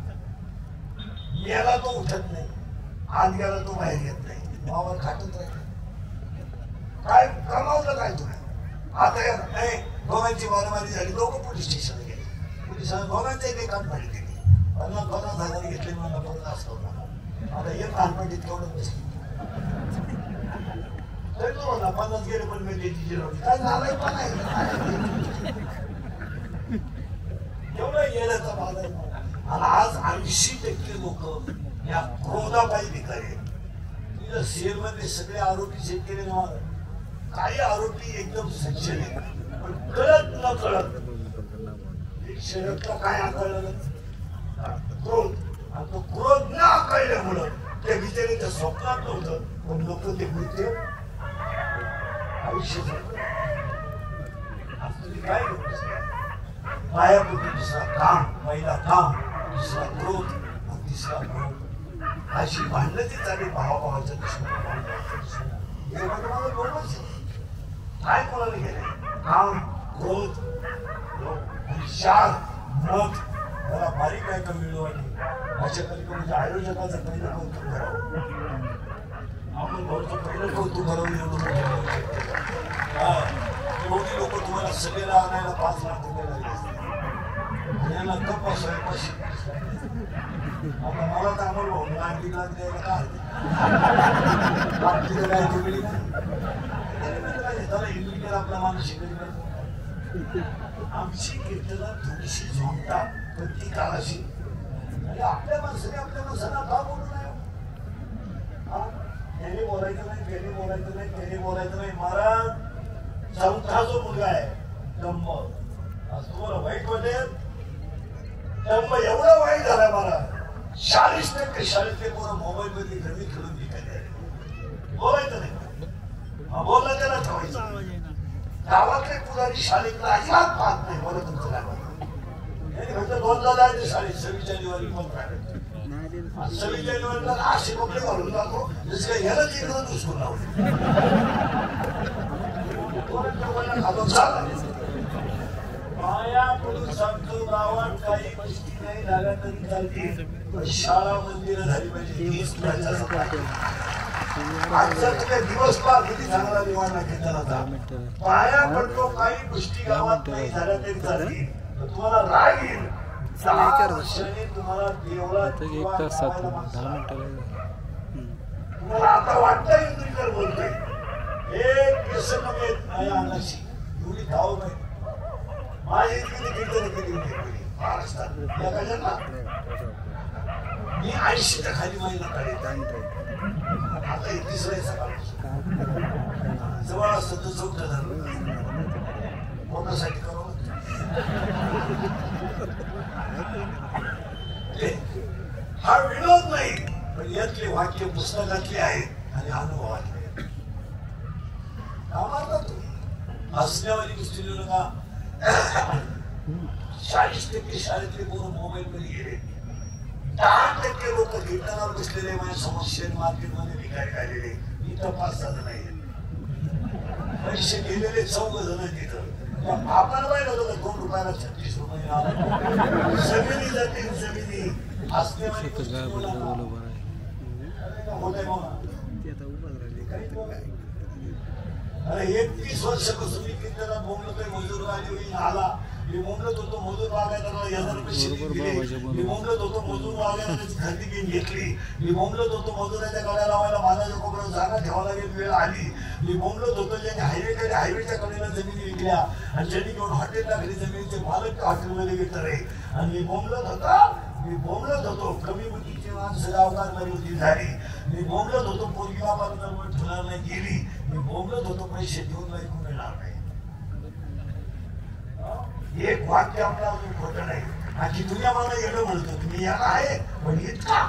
[SPEAKER 3] मेला तो उठत नाही आत गेला तो बाहेर येत नाही भावावर खाटत राहिला काय कमावलं काय तुला आता दोघांची मारामारी झाली लोक पोलीस स्टेशनला गेले पोलिसांना दोघांचे एक काम फाडी दिली 50,000 घेतले मला परत असतो आता एक लहानपणी तेवढं बसली तरी तो म्हणला 50 गेले पण मी त्याची जिरवली काय झालंय पण नाही एवढा येण्याचा भाग आहे आणि आज 80% लोक या क्रोधापायी भिकारी तिथं सेलमध्ये सगळे आरोपी शेतकरी नाव काही आरोपी एकदम सज्जन आहेत पण कळत न कळत एक शरीरातला काय आकळलं क्रोध आणि तो क्रोध न आकळल्यामुळं त्या बिचारीच्या स्वप्नात नव्हतं पण लोक ते मृत्यू आयुष्य काय पायापुरती दुसरा काम पहिला काम दुसरा क्रोध आणि तिसरा क्रोध अशी भांडणं ती चालली भावाभावाचं काय कोणाला गेले काम क्रोध आणि शार मग मला बारीक काय कमी मिळवली अशा म्हणजे आयोजकाचं पहिलं कौतुक करावं आपण भाऊचं पहिलं कौतुक करावं एवढं मोठी लोक तुम्हाला सगळ्याला आणायला 5 लाख रुपये लागले असते यांना गप्प असायची आता मला तर आम्हाला भाऊ 1 लाख द्यायला काय तिथं काय मिळली त्याला इंग्लिश आपला माणूस शिकली आमची कीर्तना थोडीशी झोपता पण ती काळाशी आणि आपल्या माणसांना का बोलू नये त्याने बोलायचं नाही त्याने बोलायचं नाही महाराज चौथा जो मुलगा आहे जन्म आज तुम्हाला वाईट वाटेल जन्म एवढा वाईट झाला मला 40% शाळेतले पोरं मोबाईल मध्ये घरी खेळून विकायला बोलायचं नाही बोलला त्याला ठेवायचं गावातले पुजारी शाळेतला अजिबात पाहत नाही बोला तुमचं काय फक्त 2ला जायचं शाळेत 26 जानेवारी पण प्रायव्हेट 26 जानेवारीला असे कपडे घालून जातो जसं काय ह्याला तिकडं दुसरून लावलं माया पडून सांगतो गावात काही गोष्टी नाही झाल्या तरी चालतील शाळा मंदिरं झाली पाहिजे आजचा तुझ्या दिवस पहा किती चांगला निवाडा घेतला पाया पडतो काही गोष्टी गावात नाही झाल्या तरी चालतील तुम्हाला राग येईल 10 वर्षांनी तुम्हाला देवळात
[SPEAKER 4] 1 तास 10 मिनिटं
[SPEAKER 3] तुम्हाला आता वाटतं इंद्रिकर बोलतोय एक व्यसन नव्हे माझ्या अंगाशी एवढी धाव नाही 40च्या खाली महिना काढेल आता 31 आहे सकाळ जवळ असतं तर 14 झालं कोणासाठी करावं हा विनोद नाही पण यातले वाक्य पुस्तकातले आहेत आणि अनुभवातले का मारता तुम्ही हसण्यावाली गोष्टी नका 40% शाळेतले पोरं मोबाईल मध्ये गेले 10% लोक कीर्तनावर बसलेले माझ्या समोर शेअर मार्केटमध्ये भिकारी आलेले इथं 5-6 जण आहेत पैसे गेलेले 14 जण तिथं आपण पाहिलं होतं 2 रुपयाला 36 रुपये जमिनी जातील जमिनी हसण्यावाली गोष्टी अरे 31 वर्षापासून मी कीर्तनात बोंबलतोय मजूर वाली आला मी बोंबलत होतो मजूर वागायला 1000 रुपये शिल्लक दिले मी बोंबलत होतो मजूर वागायला खरेदी घेऊन घेतली मी बोंबलत होतो मजुराच्या गाड्या लावायला माझ्या कोपऱ्यावर जागा ठेवावं लागेल वेळ आली मी बोंबलत होतो ज्यांनी हायवेच्या कडेला जमिनी विकल्या आणि ज्यांनी घेऊन हॉटेल लागली जमिनीचे मालक हॉटेलमध्ये विकत आहे आणि मी बोंबलत होतो कमी बुद्धीची माणसं गावकार होती झाली मी बोंबलत होतो पोरगी बापाला ठेवणार नाही गेली मी बोंबलत होतो पैसे देऊन नाही मिळणार नाही एक वाक्य आपलं अजून खोटं नाही आखी दुनिया मला एवढं म्हणतो तुम्ही याला आहे पण इतका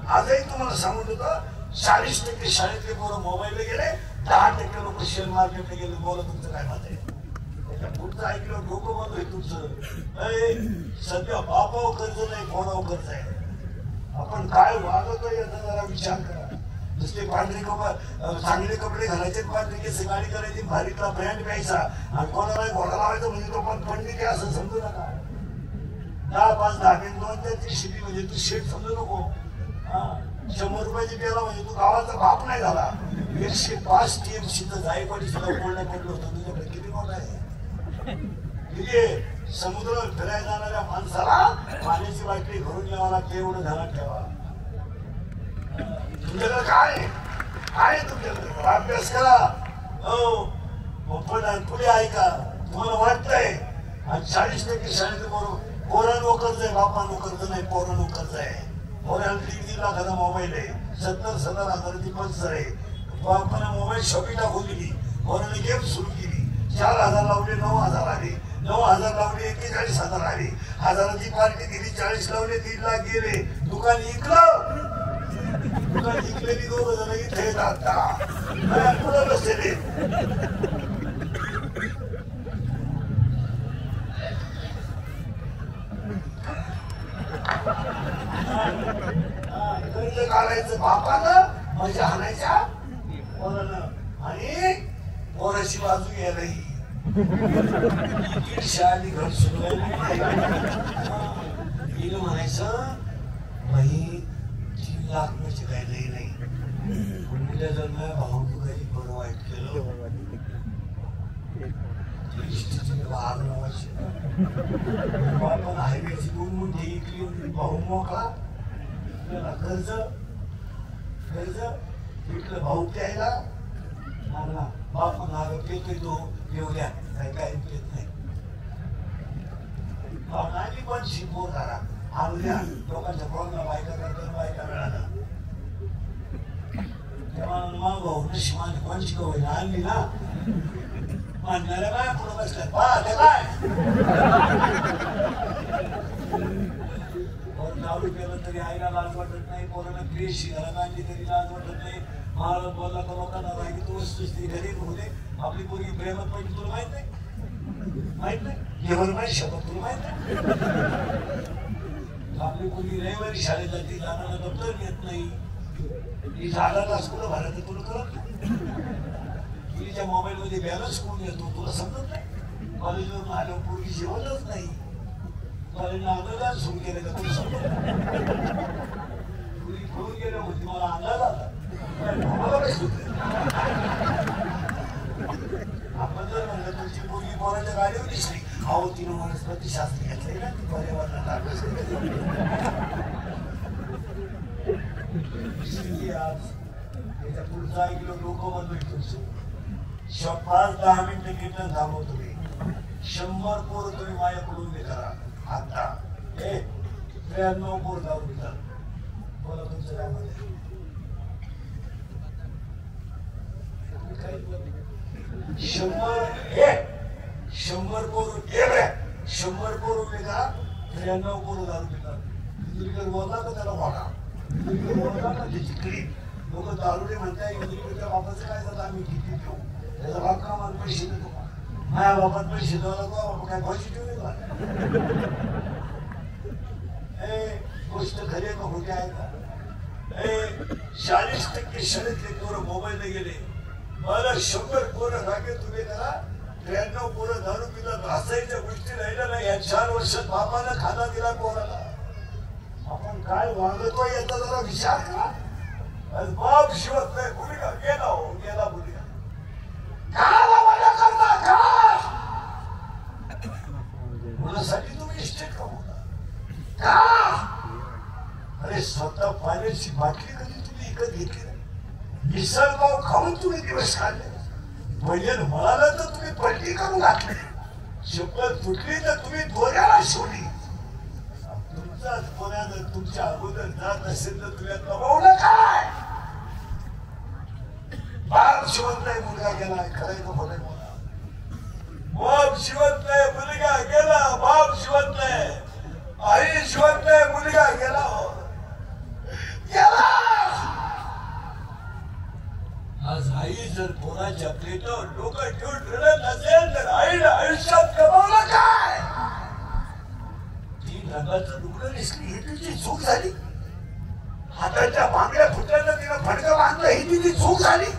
[SPEAKER 3] आजही तुम्हाला सांगत होतं 40% शाळेतले पोरं मोबाईलला गेले 10% लोक शेअर मार्केटला गेले बोला तुमचं काय मत आहे पुढचं ऐकलं डोकं बंद आहे तुमचं सध्या बापावर कर्ज नाही कोणावर कर्ज आहे आपण काय वागतोय याचा जरा विचार करा नुसते पांढरे चांगले कपडे घालायचे पांढरे केस गाडी करायची भारीतला ब्रँड प्यायचा आणि कोणाला घोडा लावायचा म्हणजे तो पण पंडित आहे असं समजू नका 10-5 धाबे 2-3 शिटी म्हणजे तू शेट समजू नको 100 रुपयाची पेला म्हणजे तू गावाचा बाप नाही झाला 105 TMC तर जायकवाडी सुद्धा बोलण्यात पडलं होतं तुझ्याकडे किती मोठा आहे किती समुद्र फिरायला जाणाऱ्या माणसाला पाण्याची बाटली भरून यावा लागते एवढं ध्यानात ठेवा तुमच्याकडे काय तुमच्याकडे अभ्यास करा पण पुढे ऐका तुम्हाला वाटतंय आणि 40% शाळेत पोरांनो कर्ज आहे बापांनो कर्ज नाही पोरांनो कर्ज आहे पोरांना 1.5 लाखाचा मोबाईल आहे 70-70 हजाराची पल्सर आहे बापाने मोबाईल शॉपिंग टाकून दिली पोराने गेम सुरू केली 4,000 लावले 9,000 आले 9,000 लावले 41,000 आले हजाराची पार्टी दिली 40 लावले 3 लाख गेले दुकान इकलं दुकान इकलेली 2 जण इथे आता पुढे बसलेले कर्ज काढायचं बापानं मजा आणायच्या पोरानं आणि पोराची बाजू घ्यायलाही शाळेने घर सुरू म्हणायचं बाई 3 लाख म्हणजे काही नाही मुलीला जन्म भाऊ तू काही बरं वाईट केलं आपण हायवेची 2 मुंडी इकली भाऊ मोकळा कर्ज विकलं भाऊ प्यायला मागला बाप माग पेतोय तो एवढ्या काय पेत नाही भावनाली पण शिकवून झाला आणल्या लोकांच्या प्रॉब्लेम बायका करतात बायका मिळाला तेव्हा मग भाऊ नशिबाने पण शिकवली आणली ना मानणाऱ्या काय पुढं बसल्यात पाहते काय दारू केलं तरी आईला लाज वाटत नाही पोराला क्रियेशी घरात आणली तरी लाज वाटत नाही महाराज बोलला तर लोकांना राहिली तू वस्तुस्थिती गरीब होते आपली पोरगी प्रेमात पाहिजे तुला माहित नाही जेवण माहिती शपथ तुला माहित नाही आपली पोरगी रविवारी शाळेत जाते जाणारा दप्तर घेत नाही ही जागा तास कुठं भरायचं तुला कळत नाही तिच्या मोबाईल मध्ये बॅलन्स कोण येतो तुला समजत नाही कॉलेजवरून आल्यावर पोरगी जेवणच नाही कॉलेजला अंदाज सुरू केले का तुला समजत पोरगी पळून गेल्या होती मला अंदाज आला आपण जर म्हणलं तुमची पोरगी पोराच्या गाडीवर दिसली अहो तिनं वनस्पती शास्त्र घेतलंय ना ती पर्यावरणात अभ्यास त्याच्या पुढचा 1 किलो लोक बनलोय तुमचं 5-10 मिनिटं कीर्तन थांबवतो मी 100 पोर तुम्ही माझ्याकडून हे करा आता 93 पोर दारू पितात. बोला तुमचं काय मत आहे? 100 पोर 100 पोर उभे करा 93 पोर दारू पितात. इंद्रिकर बोलला का त्याला वाटा इंद्रिकर बोलला का त्याची क्लिप. लोक दारुडे म्हणताय इंद्रिकरच्या बापाचं काय झालं आम्ही किती देऊ त्याचा बाप का मला पैसे देतो माझ्या बापात पैसे द्यायला तो काय पैसे ठेवले का गोष्ट खरी आहे का खोटी आहे का? 40% शाळेतले पोरं मोबाईलला गेले. मला 100 पोरं रागे तुम्ही करा 93 पोरं दारू पितात. हसायच्या गोष्टी राहिल्या नाही. या 4 वर्षात बापानं खाना दिला पोराला. आपण काय वागतोय याचा जरा विचार करा. बाप शिवत नाही भूमिका गेला हो गेला भूमिका मुलासाठी तुम्ही इस्टेट कमवता का? अरे स्वतः पाण्याची बाटली कधी तुम्ही विकत घेतली नाही. मिसळपाव खाऊन तुम्ही दिवस काढले. पहिल्या म्हणाला तर तुम्ही पलटी करून घातली. शपथ तुटली तर तुम्ही दोऱ्याला शिवली. तुमचाच कोणा जर तुमच्या अगोदर जात असेल तर तुम्ही कमवलं काय? बाप शिवत नाही मुलगा गेला खरंय का खोटं बोला. बाप शिवत नाही मुलगा गेला. बाप शिवत नाही आई शिवत नाही मुलगा गेला गेला. आज आई जर पोराच्या प्लेटवर डोकं ठेवून रडत असेल तर आईला आयुष्यात कमावलं काय? 3 रंगाचं लुगडं नेसली ही तिची चूक झाली. हाताच्या बांगड्या फुटल्यानं तिनं फडकं बांधलं ही तिची चूक झाली.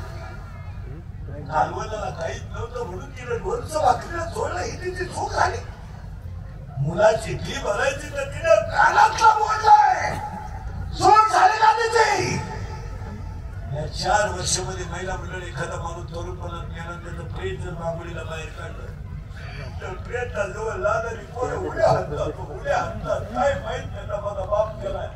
[SPEAKER 3] कालवणाला काहीच नव्हतं म्हणून तिनं लोणचं भाकरीला सोडलं ही तिची चूक झाली. मुलाची फी भरायची तर तिनं कानातला बोललाय. चूक झाली का तिची? या 4 वर्षामध्ये महिला मंडळ एखादा माणूस तरुणपणात गेला त्याचं प्रेत जर बांगडीला बाहेर काढलं तर प्रेतला जवळ लादरी पोरं उड्या हाणतात काय माहित त्याचा माझा बाप केलाय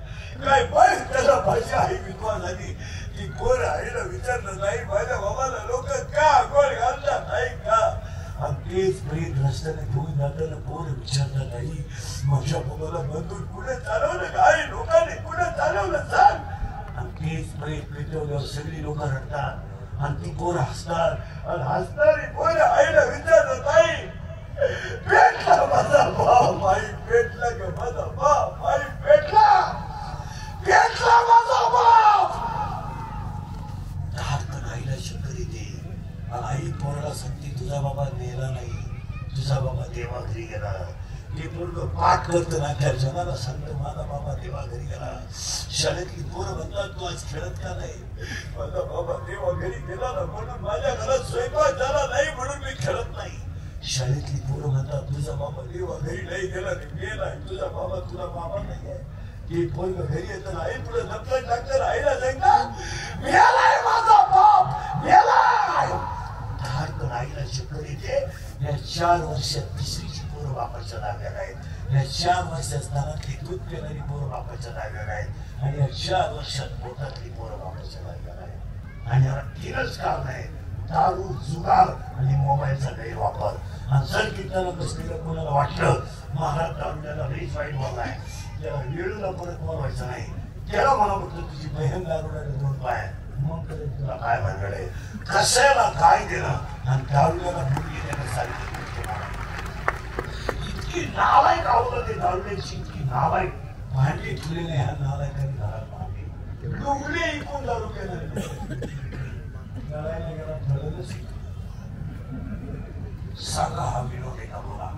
[SPEAKER 3] काय माहित त्याला माझी आई विधवा झाली. ती पोर आईला विचारलं नाही माझ्या बाबाला लोक का गोळ घालतात नाही का? आणि तेच प्रेत रस्त्याने घेऊन जाताना पोर विचारतात आई माझ्या बाबाला बंदूक कुठे चालवलं का? आई लोकांनी कुठे चालवलं सांग. आणि तेच प्रेत पेटवल्यावर सगळी लोक रडतात आणि ती पोर हसतात आणि हसणारी पोर आईला विचारतात आई पेटला माझा बाप आई पेटला का माझा बाप आई पेटला माझा बाप. आईला शंकर येते आणि आई पोराला सांगते तुझा बाबा नेला नाही तुझा बाबा देवाघरी गेला. ते पोरग पाठ करत ना त्या जगाला सांगतो माझा बाबा देवाघरी गेला. शाळेतली पोरं म्हणतात तू आज खेळत का नाही? माझा बाबा देवाघरी गेला ना म्हणून माझ्या घरात स्वयंपाक झाला नाही म्हणून मी खेळत नाही. शाळेतली पोरं म्हणतात तुझा बाबा देवाघरी नाही गेला गेलाय तुझा बाबा तुला बाबा नाही आहे. ते पोरग घरी येतं आई पुढे दप्तर टाकतं आईला सांगतात मेलाय माझा बाप मेलाय. धाडकन आईला शंकर येते. या 4 वर्षात तिसरीची पोरं बापाच्या ताब्यात आहेत. या 4 वर्षात स्थानातली दूध पिणारी पोरं बापाच्या ताब्यात आहेत आणि या 4 वर्षात पोटातली पोरं बापाच्या ताब्यात आहेत. आणि याला 3च कारण आहे दारू जुगार आणि मोबाईलचा गैरवापर. आणि जर कीर्तनाला बसलेलं कोणाला वाटलं महाराज दारुड्याला लईच वाईट बोललाय त्याला वेळूला परत बोलवायचं नाही. त्याला मला म्हटलं तुझी बहीण दारुड्याला 2 पाय मग तुला काय भानगड आहे? कशाला काय देणं आणि दारुड्याला मुलगी देणं सांगितलं. इतकी नालायक आवडलं ते दारुड्याची इतकी नालायक भांडी ठेवलेले ह्या नालायकांनी घरात भांडी लुगडे ऐकून दारू केलं सांगा हा विनोद आहे का बोला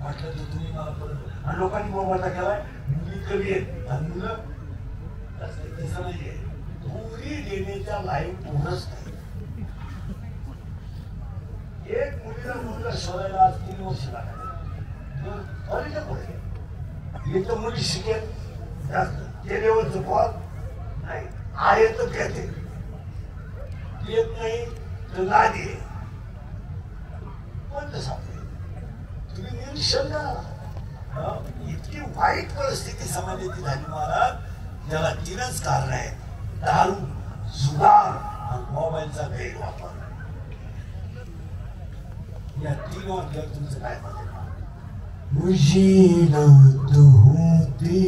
[SPEAKER 3] म्हटलं तर तुम्ही मला परत आणि लोकांनी मोबाईलला केलाय मुली कमी आहेत आणि मुलं तसं नाहीये. पुरी देण्याच्या लाईन पोरच नाही. एक मुलीला मुलगा शोधायला आज 3 वर्ष लागले. पुढे एक तर मुली शिकेल जास्त केल्यावरच पॉल नाही आहे तर घेते येत नाही तर नादी आहे. कोणतं सापडेल तुम्ही निरीक्षण करा. इतकी वाईट परिस्थिती समाजाची झाली महाराज. त्याला 3च कारण आहे दारू जुगार आणि मोबाईलचा गैरवापर. या 3 वाक्यात तुमचं काय मत आहे? मुझे तू होती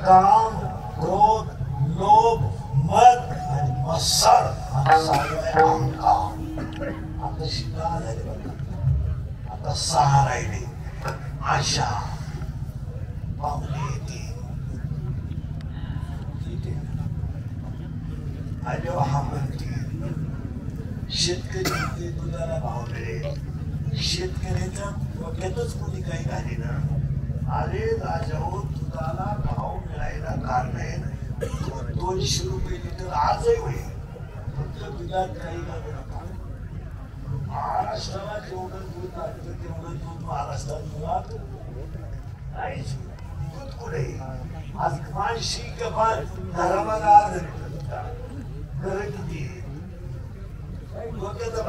[SPEAKER 3] काम, क्रोध, लोभ, मद आणि मत्सर आता शिका झाले बघा. आता 6 राहिले. आशा पाहुणे येते आणि हा म्हणते शेतकरी म्हणते दुधाला भाव मिळेल. शेतकऱ्याच्या डोक्यातच कोणी काही घाले ना. अरे राजाओ, दुधाला भाव मिळायला कारण आहे 200 रुपये लिटर आजही होईल. फक्त दुधात काही घालू नका. महाराष्ट्राला जेवढं दूध लागतं तेवढं दूध महाराष्ट्रात मुळात नाहीच. दूध कुठे आज मानशी धर्माला घर किती डोक्याचा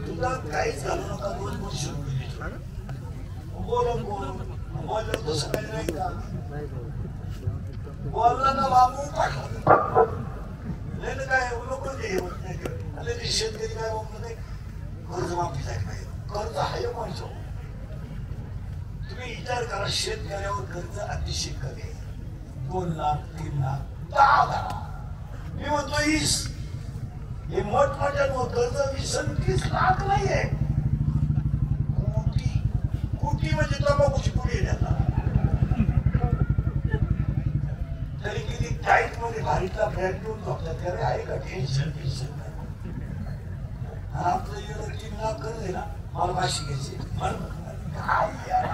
[SPEAKER 3] दुधात काहीच घालू नका. 200 रुपये लिटर बोललं तसं काही नाही का. बोलला ना बाबू टाकला नाही काय लोक नाही. शेतकरी काय बोलत नाही कर्जमाफी झाली पाहिजे. कर्ज आहे माझं. तुम्ही विचार करा शेतकऱ्यावर कर्ज अतिशय कमी आहे. 2 लाख 3 लाख 10 लाख मी म्हणतो 20. हे मोठमोठ्या कर्ज 20-30 लाख नाही आहे. कोटी म्हणजे तंबाखूची पुढे येणार. तरी किती टाईट मध्ये भारीतला फ्लॅट घेऊन झोपतात. आहे का टेन्शन आणि आपलं एवढं 3 लाख कर्ज आहे ना, मला 500 घ्यायचे. काय यार?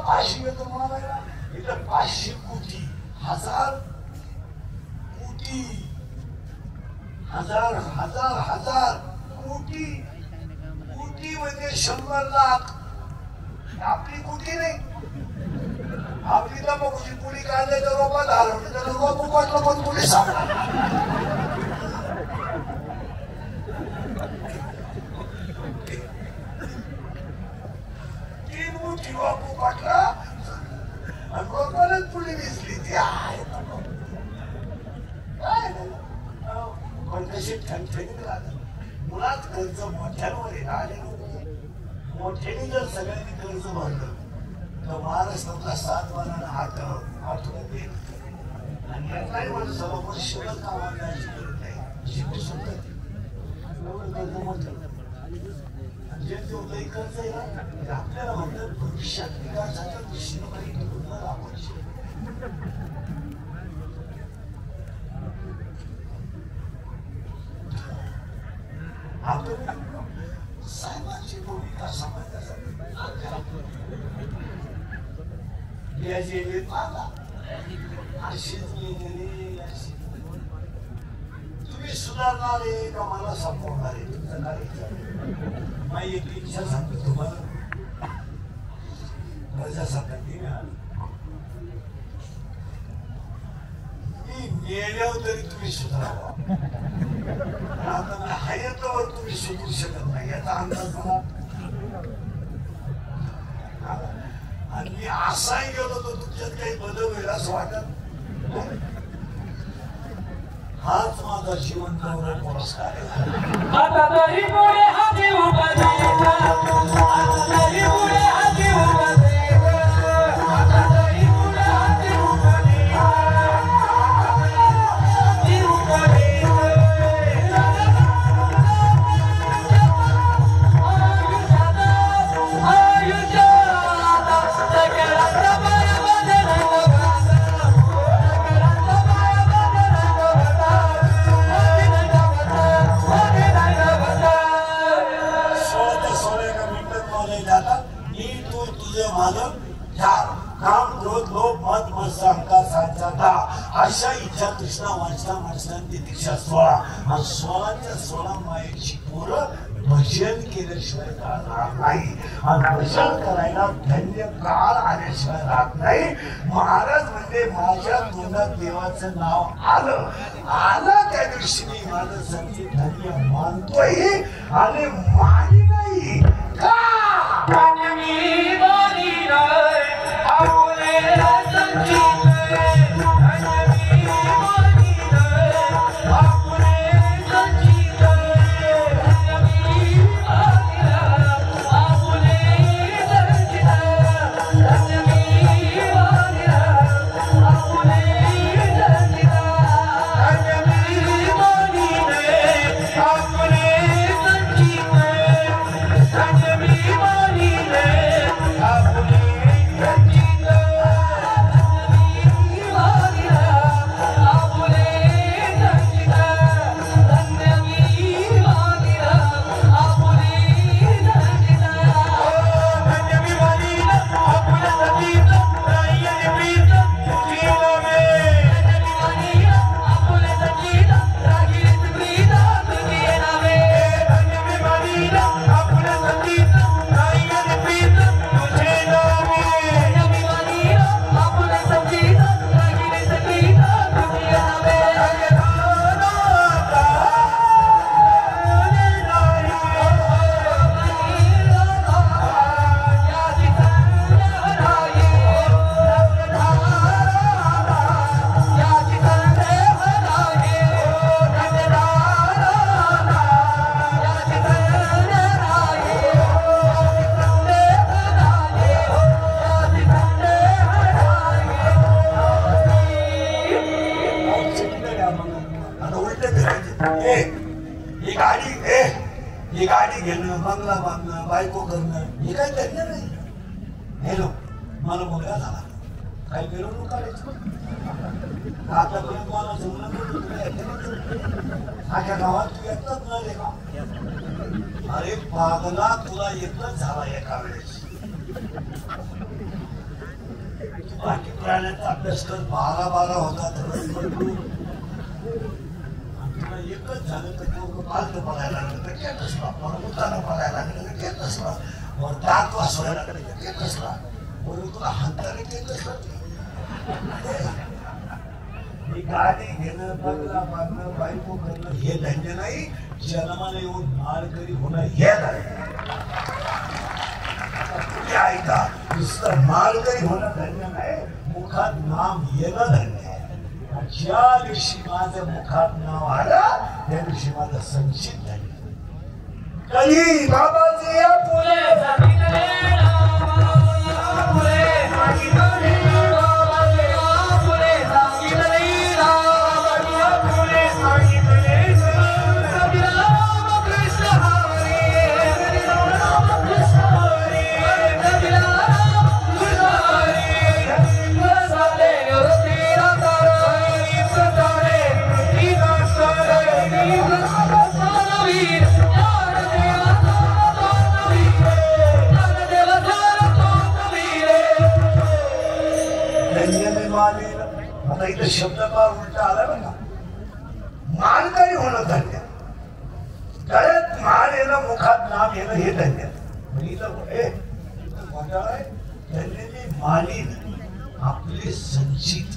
[SPEAKER 3] पाचशे घेतो म्हणाला, इथं 500 कोटी, 1000 कोटी, 1000 कोटी, कोटी म्हणजे 100 लाख. आपली कोटी नाही, आपली तंबाखूची पुडी काढल्याच्या रोपात हरवली, त्याला रोप वाटलं पण पुढे सांगा. मोठी बापू पाटला आणि रोपालाच पुढे दिसली ती आहे. काय पण कशी ठणठणीत राहतात. मुळात कर्ज मोठ्यांवर आले, मोठ्याने जर सगळ्यांनी कर्ज भरलं तर महाराष्ट्रातला 7 वारांना आठवड्यात येईल. आणि यातलाही मला समोर शिवल कामाला जायची गरज नाही, शिकू शकतात. एवढं कर्ज मोठं जे तेवढंही कर्ज आहे ना, ते आपल्याला म्हणतात भविष्यात विकासाच्या दृष्टीनं काही ठरवणं आवश्यक. आपण साहेबांची भूमिका समाजासाठी तुम्ही सुधारणारे का मला संपवणारे, तुमचं काय? माझी एक इच्छा सांगतो तुम्हाला, प्रजासत्ताकी मी मेल्यावर तरी तुम्ही सुधारावा. आता मी हयातवर तुम्ही सुधरू शकत नाही याचा अंदाज मला. आणि मी असाही गेलो तर तुमच्यात काही बदल होईल असं वाटत. हाच माझा जीवनभर पुरस्कार आहे.
[SPEAKER 1] आता तरी पुढे हाती उभा द्यायचा, आता तरी पुढे हाती उभा द्यायचा, आता तरी पुढे हाती उभा द्यायचा, हाती उभा द्यायचा. आयुष्यात सगळ्यांचा पाया बदलायला
[SPEAKER 3] अशा इच्छा कृष्णा वाचता दीक्षा 16 आणि 16च्या 16 मायेची पोरं भजन केल्याशिवाय राहणार नाही. आणि भजन करायला धन्य काळ आल्याशिवाय राहत नाही. महाराज म्हणजे माझ्या तोंडात देवाचं नाव आलं त्या दिवशी मी माझं संगीत धन्य मानतोय आणि मानी नाही का? ही गाडी घेणं, बंगला बांधणं, बायको करणं हे काही धन्य नाही. हॅलो, मला मुलगा झाला, काही मिरवणूक काढायची आतापर्यंत मला जमलं आख्या गावात तू एकटाच नाही का अरे पागला तुला एकच झाला एका वेळेस बाकी प्राण्यांचा अभ्यास कर 12 होता तुला एकच झालं तर तो पालत पडायला लागलं तर केत असला मुतानं पडायला लागलं तर केत असला दात वासवायला लागलं तर केत असला म्हणून तुला हाताने केत असला ही गाडी घेणं बंगला बांधणं बायको करणं हे धन्य नाही जन्माला येऊन माळकरी होणं हे धन्य ऐका नुसतं माळकरी होणं धन्य नाही मुखात नाम येणं धन्य आहे ज्या दिवशी माझं मुखात नाव आलं त्या दिवशी माझं संचित धन्य कधी बाबाजी या पुढे आता इथं शब्द फार उलटा आला बघा मालकरी होणं धन्य गळ्यात माल येणं मुखात नाम येणं हे धन्य धन्य मालीन आपले संचित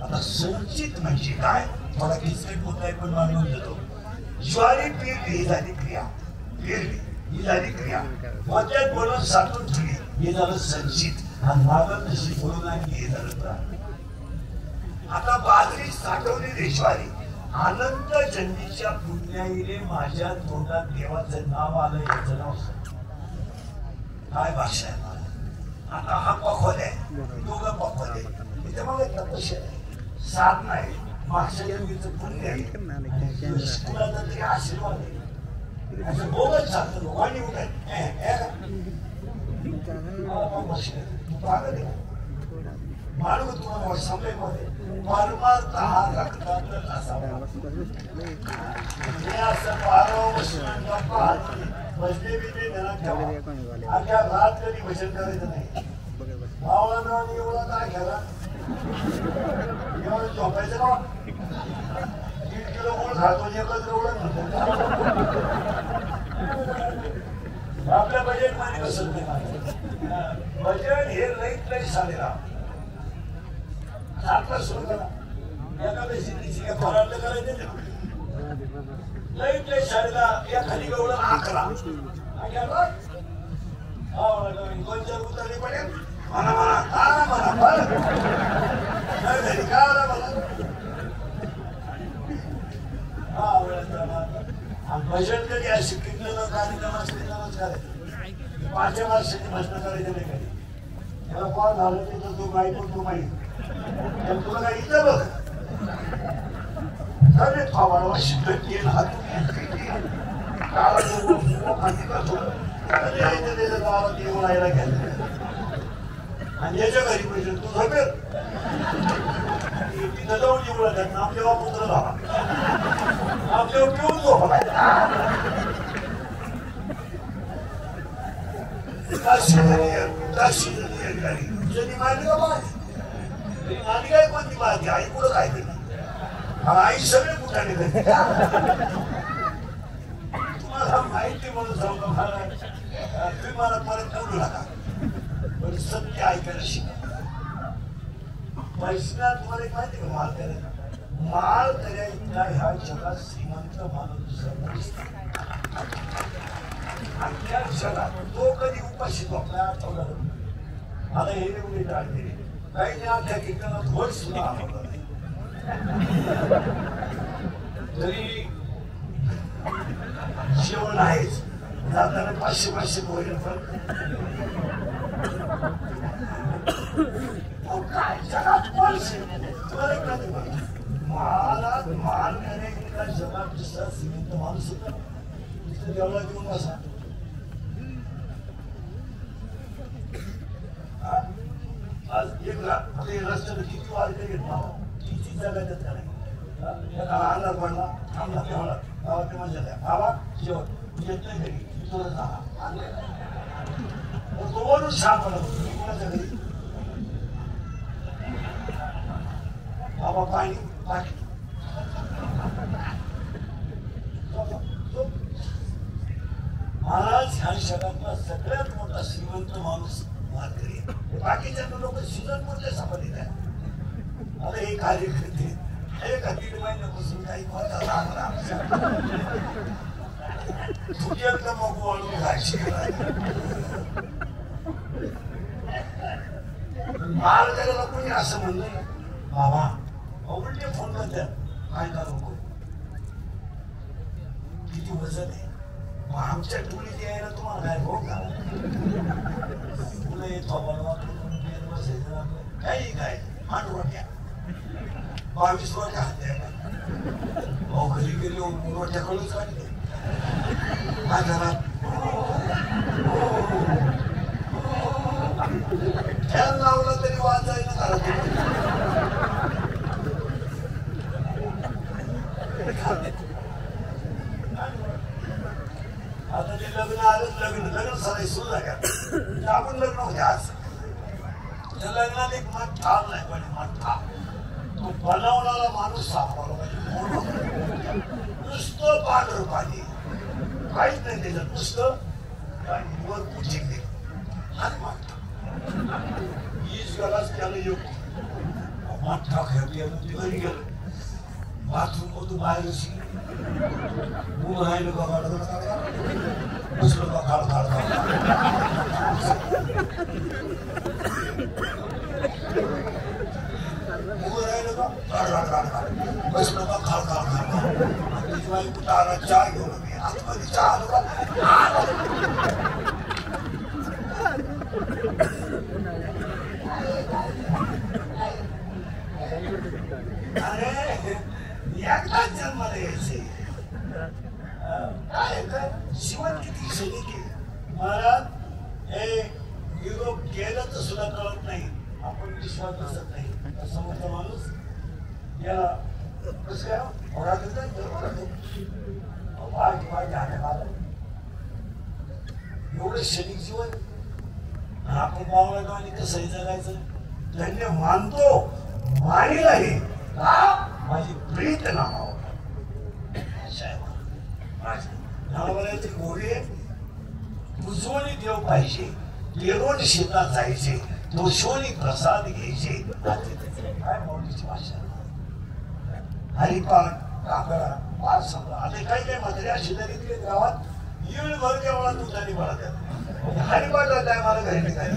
[SPEAKER 3] आता संचित म्हणजे काय थोडा किचकट होत आहे पण मानून देतो ज्वारी पेरली ही झाली क्रिया पेरली ही झाली क्रिया मध्यात बोलून साठवून ठेवली हे झालं संचित आणि मागं तशी बोलून आणि हे झालं आता बाजरी साठवलेली ज्वारी आनंद जन्मीच्या पुण्याईने माझ्या तोंडात देवाचं नाव आलं याचं नाव काय भाषा आहे मला आता हा पखोल आहे दोघं पखोल आहे इथे मला तपश्चर्या आहे साधना आहे मागच्या जन्मीचं पुण्य आहे कुणाचा तरी आशीर्वाद आहे असं बोलत चालतं लोकांनी उठाय तू पागल आहे मानव तुम्हाला सभेमध्ये परमार्थ हा रक्तातच असावा असं 12 वर्ष गप्पा भजने बिजने घरात ठेवा अख्या रात कधी भजन करायचं नाही भावाला एवढा काय घरा एवढं झोपायचं का 1.5 किलो गोळ खातो एकच एवढं आपल्या बजेट मध्ये बसत नाही बजेट हे लईत लई साडेला आपला सुरू करा एकादशी फराळलं करायचं लईट लई शाळेला या खाली गवळण 11 कोणच्या उतरली पडेल मला मला काय मला घरी काय आला मला भजन कधी अशी कीर्तन कार्यक्रम करायचं 5 वर्षाची भजन करायचं नाही कधी त्याला कोण झालं तिथं तू माहीत तू माहीत तुला काय इथं बघ अरे फावाडवा शिकत येईल हात गावात येऊन राहायला घ्यायला आणि याच्या घरी पैसे तू झोपेल तिथं जाऊन येऊ लागत ना आपल्या पुत्र झाला आपल्या पिऊन झोपला माहिती का माझी काय कोणती माहिती आई पुढं काय करते आई सगळे कुठाने करते तुम्हाला माहिती म्हणून सांगतो तुम्ही मला परत बोलू नका पण सत्य ऐकायला शिका पैसा तुम्हाला एक माहिती का माल करायला माल कर्या इतका ह्या जगात श्रीमंत माणूस अख्ख्या जगात तो कधी उपाशी झोपला आठवला आता हे एवढे टाळते काही त्या कीर्तनात घोष सुद्धा आवडला नाही तरी जेवण आहेच जाताना 500 होईल पण काय जगात पैसे तुम्हाला कळते बघा मला मान करणे जगात दुसरा श्रीमंत माणूस होता तिथं जेवढा घेऊन बसा आज एक आता हे रस्त्याला किती वाजले घेतला किती जगायचं का नाही आधार पडला थांबला तेवढा गावात मजा द्या बाबा शेवट येत नाही घरी तुला जागा तो वरून सापडला कोणाच्या घरी बाबा पाणी पाणी महाराज ह्या जगातला सगळ्यात मोठा श्रीमंत माणूस वारकरी बाकीच्या लोक श्रीमंत मोठे सापडले काय आता हे कार्यकर्ते एक 1.5 महिन्यापासून काही तुझ्याकडं मग वळून घायची महाराजाला कोणी असं म्हणलं बाबा उलटे फोन करतात काय का नको किती वजन आहे मग आमच्या टोळीत यायला तुम्हाला काय भोग झाला तुला येतो काही काय आठ रोट्या 22 रोट्या हात घरी गेली रोट्याकडूनच काढले काय घरात फॅन लावला तरी वाजायला घरात आता ते लग्न आलं लग्न सराई सुरू झाल्या आपण लग्न होते आज त्या लग्नात एक मठ्ठा नाही पण मठ्ठा तो बनवणारा माणूस सापडला पाहिजे नुसतं पांढर पाणी काहीच नाही त्याच्यात नुसतं वर पुढे आणि मठ्ठा हीच गलाच त्याला येऊ मठ्ठा खेळते घरी गेलं बाथरूम मधून बाहेर राहिलं बघा बसलो का खाड खाड राहिलं का बसलो का खाड खाड खाड तिची बाई कुठं आला चहा घेऊन मी आतमध्ये चहा आलो का अरे एकदाच जन्माला यायचे काय जीवन किती सैनिक आहे महाराज हे युरोप गेलं तर सुद्धा कळत नाही आपण विश्वास बसत नाही समोरचा माणूस याला कसं काय एवढं क्षणिक जीवन आपण पावला आणि कसंही जगायचं धन्य मानतो मानिलाही माझी प्रीत नामावर नावाची गोडी उजवणी देव पाहिजे पेरोण शेतात जायचे दोषोनी प्रसाद घ्यायचे काय मौलीची भाषा हरिपाठ काकडा पाच समजा आता काही काही म्हातारे अशी तरी गावात येळ भर केवळा दुधाने बळतात हरिपाठला काय मला घरी निघाली